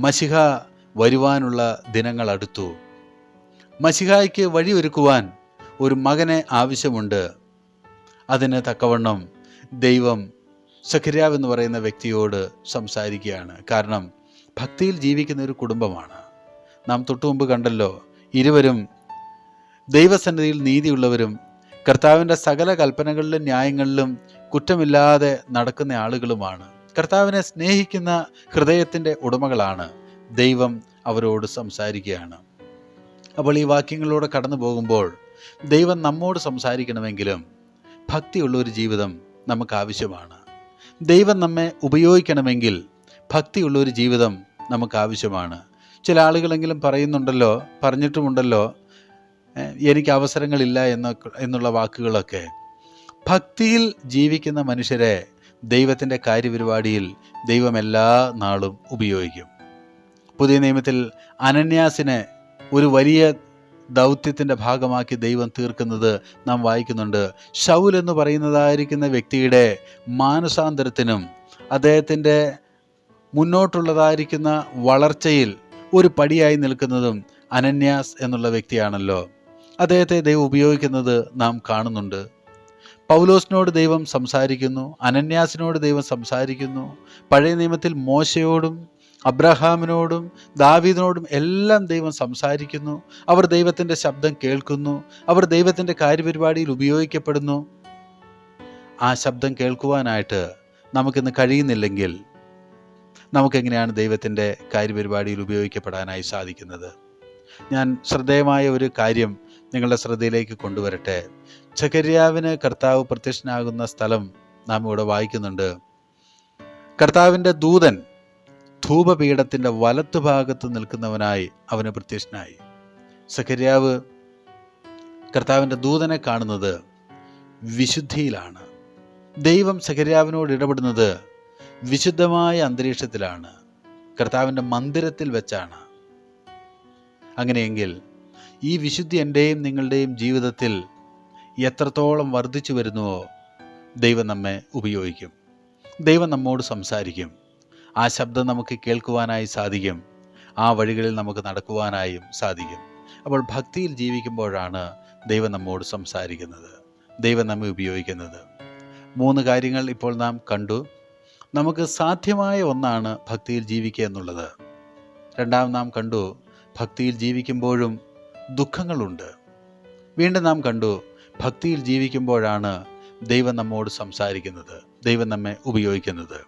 മശിഹ വരുവാനുള്ള ദിനങ്ങൾ അടുത്തു. മശിഹായ്ക്ക് വഴിയൊരുക്കുവാൻ ഒരു മകനെ ആവശ്യമുണ്ട്. അതിന് തക്കവണ്ണം ദൈവം സെഖര്യാവ് എന്ന് പറയുന്ന വ്യക്തിയോട് സംസാരിക്കുകയാണ്. കാരണം ഭക്തിയിൽ ജീവിക്കുന്ന ഒരു കുടുംബമാണ്. നാം തൊട്ടുമുമ്പ് കണ്ടല്ലോ, ഇരുവരും ദൈവസന്നിധിയിൽ നീതിയുള്ളവരും കർത്താവിൻ്റെ സകല കൽപ്പനകളിലും ന്യായങ്ങളിലും കുറ്റമില്ലാതെ നടക്കുന്ന ആളുകളുമാണ്. കർത്താവിനെ സ്നേഹിക്കുന്ന ഹൃദയത്തിൻ്റെ ഉടമകളാണ്. ദൈവം അവരോട് സംസാരിക്കുകയാണ്. അപ്പോൾ ഈ വാക്യങ്ങളിലൂടെ കടന്നു പോകുമ്പോൾ ദൈവം നമ്മോട് സംസാരിക്കണമെങ്കിലും ഭക്തിയുള്ള ഒരു ജീവിതം നമുക്ക് ആവശ്യമാണ്. ദൈവം നമ്മെ ഉപയോഗിക്കണമെങ്കിൽ ഭക്തിയുള്ള ഒരു ജീവിതം നമുക്ക് ആവശ്യമാണ്. ചില ആളുകളെങ്കിലും പറഞ്ഞിട്ടുമുണ്ടല്ലോ, എനിക്ക് അവസരങ്ങളില്ല എന്നുള്ള വാക്കുകളൊക്കെ. ഭക്തിയിൽ ജീവിക്കുന്ന മനുഷ്യരെ ദൈവത്തിൻ്റെ കാര്യപരിപാടിയിൽ ദൈവം എല്ലാ നാളും ഉപയോഗിക്കും. പുതിയ നിയമത്തിൽ അനന്യാസിനെ ഒരു വലിയ ദൗത്യത്തിൻ്റെ ഭാഗമാക്കി ദൈവം തീർക്കുന്നത് നാം വായിക്കുന്നുണ്ട്. ശൗൽ എന്ന് പറയുന്നതായിരിക്കുന്ന വ്യക്തിയുടെ മാനസാന്തരത്തിനും അദ്ദേഹത്തിൻ്റെ മുന്നോട്ടുള്ളതായിരിക്കുന്ന വളർച്ചയിൽ ഒരു പടിയായി നിൽക്കുന്നതും അനന്യാസ് എന്നുള്ള വ്യക്തിയാണല്ലോ. അദ്ദേഹത്തെ ദൈവം ഉപയോഗിക്കുന്നത് നാം കാണുന്നുണ്ട്. പൗലോസിനോട് ദൈവം സംസാരിക്കുന്നു, അനന്യാസിനോട് ദൈവം സംസാരിക്കുന്നു. പഴയ നിയമത്തിൽ മോശയോടും അബ്രഹാമിനോടും ദാവീദിനോടും എല്ലാം ദൈവം സംസാരിക്കുന്നു. അവർ ദൈവത്തിൻ്റെ ശബ്ദം കേൾക്കുന്നു, അവർ ദൈവത്തിൻ്റെ കാര്യപരിപാടിയിൽ ഉപയോഗിക്കപ്പെടുന്നു. ആ ശബ്ദം കേൾക്കുവാനായിട്ട് നമുക്കിന്ന് കഴിയുന്നില്ലെങ്കിൽ നമുക്കെങ്ങനെയാണ് ദൈവത്തിൻ്റെ കാര്യപരിപാടിയിൽ ഉപയോഗിക്കപ്പെടാനായി സാധിക്കുന്നത്? ഞാൻ ശ്രദ്ധേയമായ ഒരു കാര്യം നിങ്ങളുടെ ശ്രദ്ധയിലേക്ക് കൊണ്ടുവരട്ടെ. സഖര്യാവിന് കർത്താവ് പ്രത്യക്ഷനാകുന്ന സ്ഥലം നാം ഇവിടെ വായിക്കുന്നുണ്ട്. കർത്താവിൻ്റെ ദൂതൻ ധൂപപീഠത്തിൻ്റെ വലത്തുഭാഗത്ത് നിൽക്കുന്നവനായി അവന് പ്രത്യക്ഷനായി. സഖര്യാവ് കർത്താവിൻ്റെ ദൂതനെ കാണുന്നത് വിശുദ്ധിയിലാണ്. ദൈവം സഖര്യാവിനോട് ഇടപെടുന്നത് വിശുദ്ധമായ അന്തരീക്ഷത്തിലാണ്, കർത്താവിൻ്റെ മന്ദിരത്തിൽ വെച്ചാണ്. അങ്ങനെയെങ്കിൽ ഈ വിശുദ്ധി എൻ്റെയും നിങ്ങളുടെയും ജീവിതത്തിൽ എത്രത്തോളം വർദ്ധിച്ചു വരുന്നുവോ ദൈവം നമ്മെ ഉപയോഗിക്കും. ദൈവം നമ്മോട് സംസാരിക്കും. ആ ശബ്ദം നമുക്ക് കേൾക്കുവാനായി സാധിക്കും. ആ വഴികളിൽ നമുക്ക് നടക്കുവാനായും സാധിക്കും. അപ്പോൾ ഭക്തിയിൽ ജീവിക്കുമ്പോഴാണ് ദൈവം നമ്മോട് സംസാരിക്കുന്നത്, ദൈവം നമ്മെ ഉപയോഗിക്കുന്നത്. 3 കാര്യങ്ങൾ ഇപ്പോൾ നാം കണ്ടു. നമുക്ക് സാധ്യമായ ഒന്നാണ് ഭക്തിയിൽ ജീവിക്കുക എന്നുള്ളത്. രണ്ടാമത് നാം കണ്ടു, ഭക്തിയിൽ ജീവിക്കുമ്പോഴും ദുഃഖങ്ങളുണ്ട്. വീണ്ടും നാം കണ്ടു, ഭക്തിയിൽ ജീവിക്കുമ്പോഴാണ് ദൈവം നമ്മോട് സംസാരിക്കുന്നത്, ദൈവം നമ്മെ ഉപയോഗിക്കുന്നത്.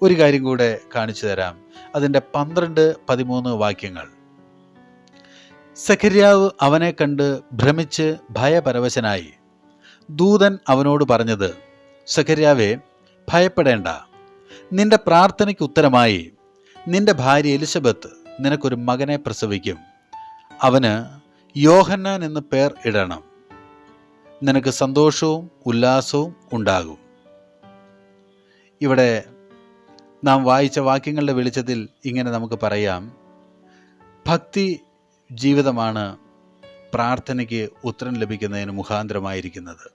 ഒരു കാര്യം കൂടെ കാണിച്ചു തരാം. അതിൻ്റെ 12-13 വാക്യങ്ങൾ. സഖര്യാവ് അവനെ കണ്ട് ഭ്രമിച്ച് ഭയപരവശനായി. ദൂതൻ അവനോട് പറഞ്ഞത്, സഖര്യാവേ, ഭയപ്പെടേണ്ട. നിന്റെ പ്രാർത്ഥനയ്ക്ക് ഉത്തരമായി നിന്റെ ഭാര്യ എലിസബത്ത് നിനക്കൊരു മകനെ പ്രസവിക്കും. അവന് യോഹന്നാൻ എന്ന് പേർ ഇടണം. നിനക്ക് സന്തോഷവും ഉല്ലാസവും ഉണ്ടാകും. ഇവിടെ നാം വായിച്ച വാക്യങ്ങളുടെ വെളിച്ചത്തിൽ ഇങ്ങനെ നമുക്ക് പറയാം, ഭക്തി ജീവിതമാണ് പ്രാർത്ഥനയ്ക്ക് ഉത്തരം ലഭിക്കുന്നതിന് മുഖാന്തരമായിരിക്കുന്നത്.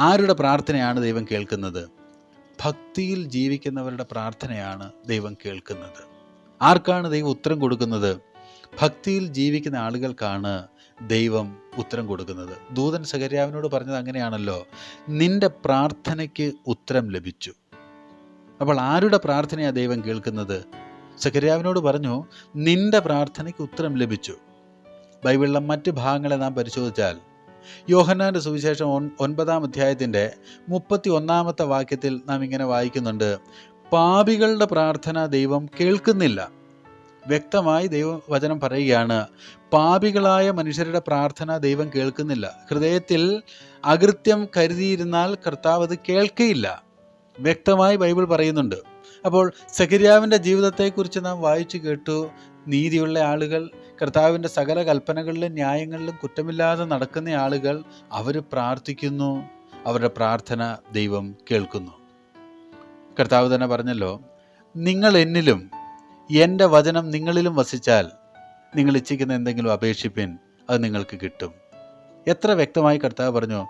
ആരുടെ പ്രാർത്ഥനയാണ് ദൈവം കേൾക്കുന്നത്? ഭക്തിയിൽ ജീവിക്കുന്നവരുടെ പ്രാർത്ഥനയാണ് ദൈവം കേൾക്കുന്നത്. ആർക്കാണ് ദൈവം ഉത്തരം കൊടുക്കുന്നത്? ഭക്തിയിൽ ജീവിക്കുന്ന ആളുകൾക്കാണ് ദൈവം ഉത്തരം കൊടുക്കുന്നത്. ദൂതൻ സഖര്യാവിനോട് പറഞ്ഞത് അങ്ങനെയാണല്ലോ, നിന്റെ പ്രാർത്ഥനയ്ക്ക് ഉത്തരം ലഭിച്ചു. അപ്പോൾ ആരുടെ പ്രാർത്ഥനയാണ് ദൈവം കേൾക്കുന്നത്? സഖര്യാവിനോട് പറഞ്ഞു, നിന്റെ പ്രാർത്ഥനയ്ക്ക് ഉത്തരം ലഭിച്ചു. ബൈബിളിലെ മറ്റ് ഭാഗങ്ങളെ നാം പരിശോധിച്ചാൽ യോഹന്നാന്റെ സുവിശേഷം 9-ാം അധ്യായത്തിൻ്റെ 31-ാമത്തെ വാക്യത്തിൽ നാം ഇങ്ങനെ വായിക്കുന്നുണ്ട്, പാപികളുടെ പ്രാർത്ഥന ദൈവം കേൾക്കുന്നില്ല. വ്യക്തമായി ദൈവവചനം പറയുകയാണ്, പാപികളായ മനുഷ്യരുടെ പ്രാർത്ഥന ദൈവം കേൾക്കുന്നില്ല. ഹൃദയത്തിൽ അകൃത്യം കരുതിയിരുന്നാൽ കർത്താവ് അത് കേൾക്കയില്ല. വ്യക്തമായി ബൈബിൾ പറയുന്നുണ്ട്. അപ്പോൾ സഖര്യാവിൻ്റെ ജീവിതത്തെക്കുറിച്ച് നാം വായിച്ചു കേട്ടു. നീതിയുള്ള ആളുകൾ, കർത്താവിൻ്റെ സകല കൽപ്പനകളിലും ന്യായങ്ങളിലും കുറ്റമില്ലാതെ നടക്കുന്ന ആളുകൾ, അവർ പ്രാർത്ഥിക്കുന്നു, അവരുടെ പ്രാർത്ഥന ദൈവം കേൾക്കുന്നു. കർത്താവ് തന്നെ പറഞ്ഞല്ലോ, നിങ്ങൾ എന്നിലും എൻ്റെ വചനം നിങ്ങളിലും വസിച്ചാൽ നിങ്ങൾ ഇച്ഛിക്കുന്ന എന്തെങ്കിലും അപേക്ഷിപ്പിൻ, അത് നിങ്ങൾക്ക് കിട്ടും. എത്ര വ്യക്തമായി കർത്താവ് പറഞ്ഞു,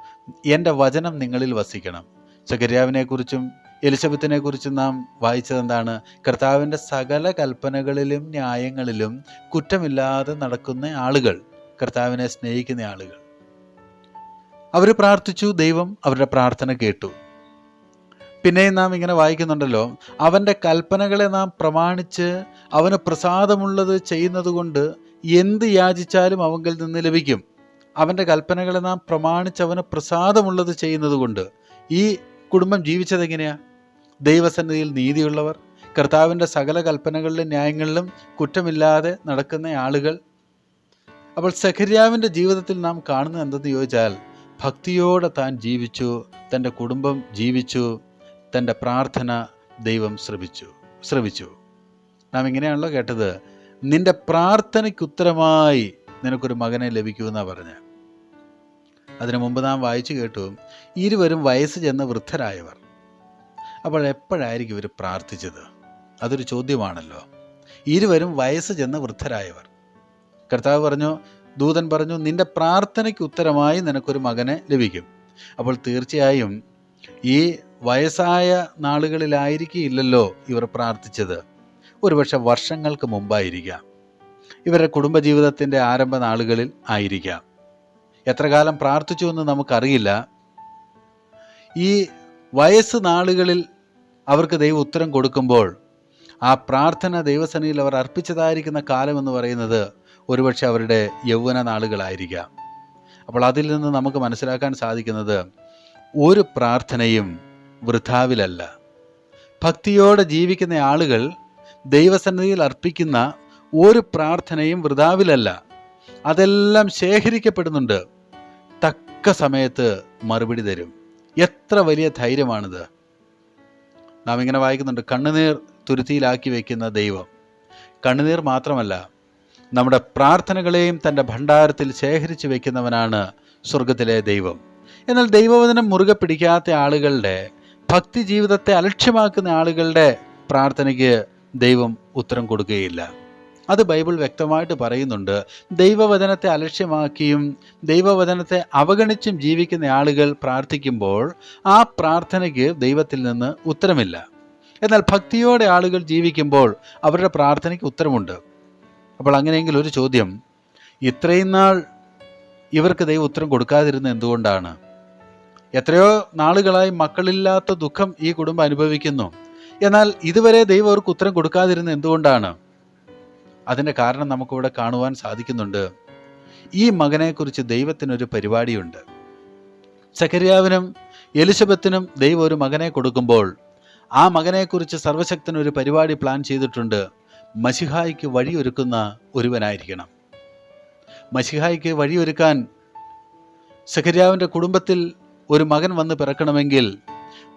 എൻ്റെ വചനം നിങ്ങളിൽ വസിക്കണം. സഖര്യാവിനെക്കുറിച്ചും എലിസബത്തിനെക്കുറിച്ചും നാം വായിച്ചത് എന്താണ്? കർത്താവിൻ്റെ സകല കൽപ്പനകളിലും ന്യായങ്ങളിലും കുറ്റമില്ലാതെ നടക്കുന്ന ആളുകൾ, കർത്താവിനെ സ്നേഹിക്കുന്ന ആളുകൾ. അവർ പ്രാർത്ഥിച്ചു, ദൈവം അവരുടെ പ്രാർത്ഥന കേട്ടു. പിന്നെയും നാം ഇങ്ങനെ വായിക്കുന്നുണ്ടല്ലോ, അവൻ്റെ കൽപ്പനകളെ നാം പ്രമാണിച്ച് അവന് പ്രസാദമുള്ളത് ചെയ്യുന്നത് കൊണ്ട് എന്ത് യാചിച്ചാലും അവങ്കിൽ നിന്ന് ലഭിക്കും. അവൻ്റെ കൽപ്പനകളെ നാം പ്രമാണിച്ച് അവന് പ്രസാദമുള്ളത് ചെയ്യുന്നത് കൊണ്ട്. ഈ കുടുംബം ജീവിച്ചത് എങ്ങനെയാ? ദൈവസന്നിധിയിൽ നീതിയുള്ളവർ, കർത്താവിൻ്റെ സകല കൽപ്പനകളിലും ന്യായങ്ങളിലും കുറ്റമില്ലാതെ നടക്കുന്ന ആളുകൾ. അപ്പോൾ സഖര്യാവിൻ്റെ ജീവിതത്തിൽ നാം കാണുന്നത് എന്തെന്ന് ചോദിച്ചാൽ, ഭക്തിയോടെ താൻ ജീവിച്ചു, തൻ്റെ കുടുംബം ജീവിച്ചു, തൻ്റെ പ്രാർത്ഥന ദൈവം ശ്രവിച്ചു. നാം ഇങ്ങനെയാണല്ലോ കേട്ടത്, നിന്റെ പ്രാർത്ഥനയ്ക്ക് ഉത്തരമായി നിനക്കൊരു മകനെ ലഭിക്കുമെന്നാണ് പറഞ്ഞത്. അതിനു മുമ്പ് നാം വായിച്ചു കേട്ടു, ഇരുവരും വയസ്സ് ചെന്ന വൃദ്ധരായവർ. അപ്പോൾ എപ്പോഴായിരിക്കും ഇവർ പ്രാർത്ഥിച്ചത്? അതൊരു ചോദ്യമാണല്ലോ. ഇരുവരും വയസ്സ് ചെന്ന് വൃദ്ധരായവർ. കർത്താവ് പറഞ്ഞു, ദൂതൻ പറഞ്ഞു, നിന്റെ പ്രാർത്ഥനയ്ക്ക് ഉത്തരമായി നിനക്കൊരു മകനെ ലഭിക്കും. അപ്പോൾ തീർച്ചയായും ഈ വയസ്സായ നാളുകളിലായിരിക്കില്ലല്ലോ ഇവർ പ്രാർത്ഥിച്ചത്. ഒരുപക്ഷെ വർഷങ്ങൾക്ക് മുമ്പായിരിക്കാം. ഇവരുടെ കുടുംബജീവിതത്തിൻ്റെ ആരംഭ നാളുകളിൽ ആയിരിക്കാം. എത്ര കാലം പ്രാർത്ഥിച്ചു എന്ന് നമുക്കറിയില്ല. ഈ വയസ്സ് നാളുകളിൽ അവർക്ക് ദൈവം ഉത്തരം കൊടുക്കുമ്പോൾ ആ പ്രാർത്ഥന ദൈവസന്നിധിയിൽ അവർ അർപ്പിച്ചതായിരിക്കുന്ന കാലം എന്ന് പറയുന്നത് ഒരുപക്ഷെ അവരുടെ യൗവന നാളുകളായിരിക്കാം. അപ്പോൾ അതിൽ നിന്ന് നമുക്ക് മനസ്സിലാക്കാൻ സാധിക്കുന്നത് ഒരു പ്രാർത്ഥനയും വൃഥാവിലല്ല. ഭക്തിയോടെ ജീവിക്കുന്ന ആളുകൾ ദൈവസന്നിധിയിൽ അർപ്പിക്കുന്ന ഒരു പ്രാർത്ഥനയും വൃഥാവിലല്ല. അതെല്ലാം ശേഖരിക്കപ്പെടുന്നുണ്ട്. തക്ക സമയത്ത് മറുപടി തരും. എത്ര വലിയ ധൈര്യമാണിത്! നാം ഇങ്ങനെ വായിക്കുന്നുണ്ട്, കണ്ണുനീർ തുരുത്തിയിലാക്കി വയ്ക്കുന്ന ദൈവം. കണ്ണുനീർ മാത്രമല്ല, നമ്മുടെ പ്രാർത്ഥനകളെയും തൻ്റെ ഭണ്ഡാരത്തിൽ ശേഖരിച്ചു വയ്ക്കുന്നവനാണ് സ്വർഗത്തിലെ ദൈവം. എന്നാൽ ദൈവവചനം മുറുകെ പിടിക്കാത്ത ആളുകളുടെ, ഭക്തി ജീവിതത്തെ അലക്ഷ്യമാക്കുന്ന ആളുകളുടെ പ്രാർത്ഥനയ്ക്ക് ദൈവം ഉത്തരം കൊടുക്കുകയില്ല. അത് ബൈബിൾ വ്യക്തമായിട്ട് പറയുന്നുണ്ട്. ദൈവവചനത്തെ അലക്ഷ്യമാക്കിയും ദൈവവചനത്തെ അവഗണിച്ചും ജീവിക്കുന്ന ആളുകൾ പ്രാർത്ഥിക്കുമ്പോൾ ആ പ്രാർത്ഥനയ്ക്ക് ദൈവത്തിൽ നിന്ന് ഉത്തരമില്ല. എന്നാൽ ഭക്തിയോടെ ആളുകൾ ജീവിക്കുമ്പോൾ അവരുടെ പ്രാർത്ഥനയ്ക്ക് ഉത്തരമുണ്ട്. അപ്പോൾ അങ്ങനെയെങ്കിൽ ഒരു ചോദ്യം, ഇത്രയും നാൾ ഇവർക്ക് ദൈവം ഉത്തരം കൊടുക്കാതിരുന്നത് എന്തുകൊണ്ടാണ്? എത്രയോ നാളുകളായി മക്കളില്ലാത്ത ദുഃഖം ഈ കുടുംബം അനുഭവിക്കുന്നു. എന്നാൽ ഇതുവരെ ദൈവം അവർക്ക് ഉത്തരം കൊടുക്കാതിരുന്നത് എന്തുകൊണ്ടാണ്? അതിൻ്റെ കാരണം നമുക്കിവിടെ കാണുവാൻ സാധിക്കുന്നുണ്ട്. ഈ മകനെക്കുറിച്ച് ദൈവത്തിനൊരു പരിപാടിയുണ്ട്. സഖര്യാവിനും എലിശബത്തിനും ദൈവം ഒരു മകനെ കൊടുക്കുമ്പോൾ ആ മകനെക്കുറിച്ച് സർവശക്തനൊരു പരിപാടി പ്ലാൻ ചെയ്തിട്ടുണ്ട്. മശിഹായ്ക്ക് വഴിയൊരുക്കുന്ന ഒരുവനായിരിക്കണം. മശിഹായ്ക്ക് വഴിയൊരുക്കാൻ സഖര്യാവിൻ്റെ കുടുംബത്തിൽ ഒരു മകൻ വന്ന് പിറക്കണമെങ്കിൽ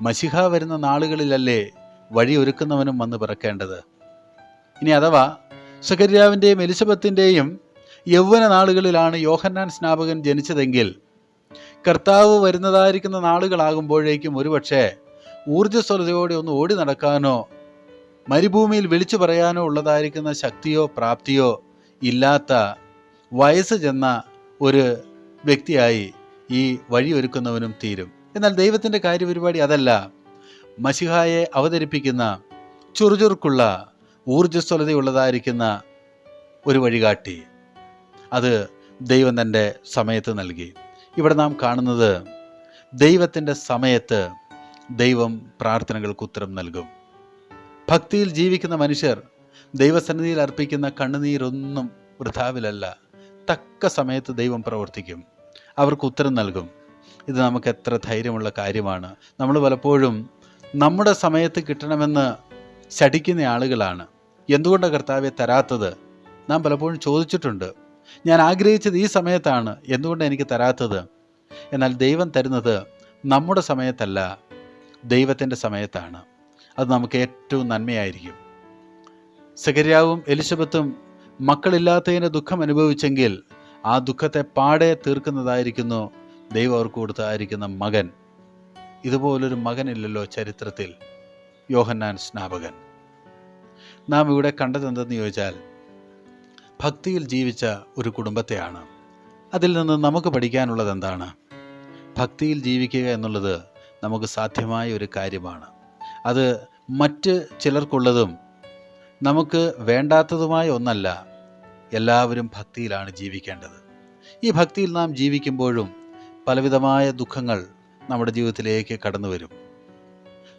മശിഹ വരുന്ന നാളുകളിലല്ലേ വഴിയൊരുക്കുന്നവനും വന്ന് പിറക്കേണ്ടത്? ഇനി അഥവാ സഖര്യാവിൻ്റെയും എലിസബത്തിൻ്റെയും യൗവന നാളുകളിലാണ് യോഹന്നാൻ സ്നാപകൻ ജനിച്ചതെങ്കിൽ കർത്താവ് വരുന്നതായിരിക്കുന്ന നാളുകളാകുമ്പോഴേക്കും ഒരുപക്ഷെ ഊർജ്ജസ്വലതയോടെ ഒന്ന് ഓടി നടക്കാനോ മരുഭൂമിയിൽ വിളിച്ചു പറയാനോ ഉള്ളതായിരിക്കുന്ന ശക്തിയോ പ്രാപ്തിയോ ഇല്ലാത്ത വയസ്സ് ചെന്ന ഒരു വ്യക്തിയായി ഈ വഴിയൊരുക്കുന്നവനും തീരും. എന്നാൽ ദൈവത്തിൻ്റെ കാര്യപരിപാടി അതല്ല. മശിഹായെ അവതരിപ്പിക്കുന്ന ചുറുചുറുക്കുള്ള ഊർജ്ജസ്വലതയുള്ളതായിരിക്കുന്ന ഒരു വഴികാട്ടി, അത് ദൈവം തൻ്റെ സമയത്ത് നൽകി. ഇവിടെ നാം കാണുന്നത് ദൈവത്തിൻ്റെ സമയത്ത് ദൈവം പ്രാർത്ഥനകൾക്ക് ഉത്തരം നൽകും. ഭക്തിയിൽ ജീവിക്കുന്ന മനുഷ്യർ ദൈവസന്നിധിയിൽ അർപ്പിക്കുന്ന കണ്ണുനീരൊന്നും വൃഥാവിലല്ല. തക്ക സമയത്ത് ദൈവം പ്രവർത്തിക്കും, അവർക്ക് ഉത്തരം നൽകും. ഇത് നമുക്ക് എത്ര ധൈര്യമുള്ള കാര്യമാണ്. നമ്മൾ പലപ്പോഴും നമ്മുടെ സമയത്ത് കിട്ടണമെന്ന് ശഠിക്കുന്ന ആളുകളാണ്. എന്തുകൊണ്ടാണ് കർത്താവെ തരാത്തത്? നാം പലപ്പോഴും ചോദിച്ചിട്ടുണ്ട്. ഞാൻ ആഗ്രഹിച്ചത് ഈ സമയത്താണ്, എന്തുകൊണ്ടാണ് എനിക്ക് തരാത്തത്? എന്നാൽ ദൈവം തരുന്നത് നമ്മുടെ സമയത്തല്ല, ദൈവത്തിൻ്റെ സമയത്താണ്. അത് നമുക്ക് ഏറ്റവും നന്മയായിരിക്കും. സഖര്യാവും എലിസബത്തും മക്കളില്ലാത്തതിന് ദുഃഖം അനുഭവിച്ചെങ്കിൽ ആ ദുഃഖത്തെ പാടെ തീർക്കുന്നതായിരിക്കുന്നു ദൈവം അവർക്ക് കൊടുത്തതായിരിക്കുന്ന മകൻ. ഇതുപോലൊരു മകനില്ലല്ലോ ചരിത്രത്തിൽ, യോഹന്നാൻ സ്നാപകൻ. നാം ഇവിടെ കണ്ടതെന്തെന്ന് ചോദിച്ചാൽ ഭക്തിയിൽ ജീവിച്ച ഒരു കുടുംബത്തെയാണ്. അതിൽ നിന്ന് നമുക്ക് പഠിക്കാനുള്ളത് എന്താണ്? ഭക്തിയിൽ ജീവിക്കുക എന്നുള്ളത് നമുക്ക് സാധ്യമായ ഒരു കാര്യമാണ്. അത് മറ്റ് ചിലർക്കുള്ളതും നമുക്ക് വേണ്ടാത്തതുമായ ഒന്നല്ല. എല്ലാവരും ഭക്തിയിലാണ് ജീവിക്കേണ്ടത്. ഈ ഭക്തിയിൽ നാം ജീവിക്കുമ്പോഴും പലവിധമായ ദുഃഖങ്ങൾ നമ്മുടെ ജീവിതത്തിലേക്ക് കടന്നു വരും.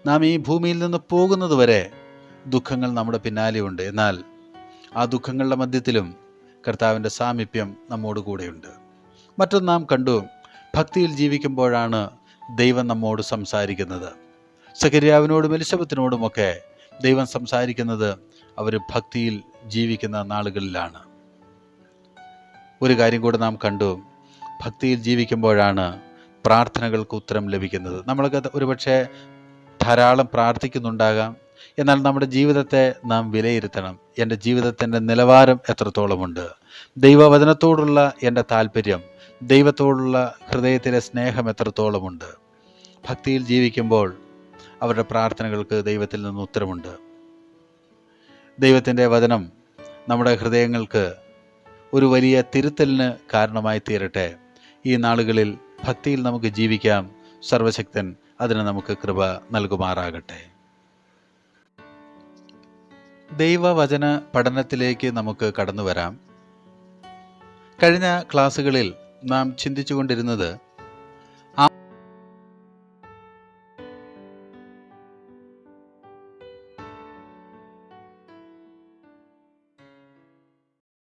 നാം ഈ ഭൂമിയിൽ നിന്ന് പോകുന്നത് വരെ ദുഃഖങ്ങൾ നമ്മുടെ പിന്നാലെയുണ്ട്. എന്നാൽ ആ ദുഃഖങ്ങളുടെ മധ്യത്തിലും കർത്താവിൻ്റെ സാമീപ്യം നമ്മോട് കൂടെയുണ്ട്. മറ്റൊന്ന് നാം കണ്ടു, ഭക്തിയിൽ ജീവിക്കുമ്പോഴാണ് ദൈവം നമ്മോട് സംസാരിക്കുന്നത്. സഖര്യാവിനോടും എലിസബത്തിനോടുമൊക്കെ ദൈവം സംസാരിക്കുന്നത് അവർ ഭക്തിയിൽ ജീവിക്കുന്ന നാളുകളിലാണ്. ഒരു കാര്യം കൂടെ നാം കണ്ടു, ഭക്തിയിൽ ജീവിക്കുമ്പോഴാണ് പ്രാർത്ഥനകൾക്ക് ഉത്തരം ലഭിക്കുന്നത്. നമ്മളൊക്കെ ഒരുപക്ഷെ ധാരാളം പ്രാർത്ഥിക്കുന്നുണ്ടാകാം. എന്നാൽ നമ്മുടെ ജീവിതത്തെ നാം വിലയിരുത്തണം. എൻ്റെ ജീവിതത്തിൻ്റെ നിലവാരം എത്രത്തോളമുണ്ട്? ദൈവവചനത്തോടുള്ള എൻ്റെ താല്പര്യം, ദൈവത്തോടുള്ള ഹൃദയത്തിലെ സ്നേഹം എത്രത്തോളമുണ്ട്? ഭക്തിയിൽ ജീവിക്കുമ്പോൾ അവരുടെ പ്രാർത്ഥനകൾക്ക് ദൈവത്തിൽ നിന്ന് ഉത്തരമുണ്ട്. ദൈവത്തിൻ്റെ വചനം നമ്മുടെ ഹൃദയങ്ങൾക്ക് ഒരു വലിയ തിരുത്തലിന് കാരണമായി തീരട്ടെ. ഈ നാളുകളിൽ ഭക്തിയിൽ നമുക്ക് ജീവിക്കാം. സർവശക്തൻ അതിന് നമുക്ക് കൃപ നൽകുമാറാകട്ടെ. ദൈവവചന പഠനത്തിലേക്ക് നമുക്ക് കടന്നു വരാം. കഴിഞ്ഞ ക്ലാസ്സുകളിൽ നാം ചിന്തിച്ചുകൊണ്ടിരുന്നത്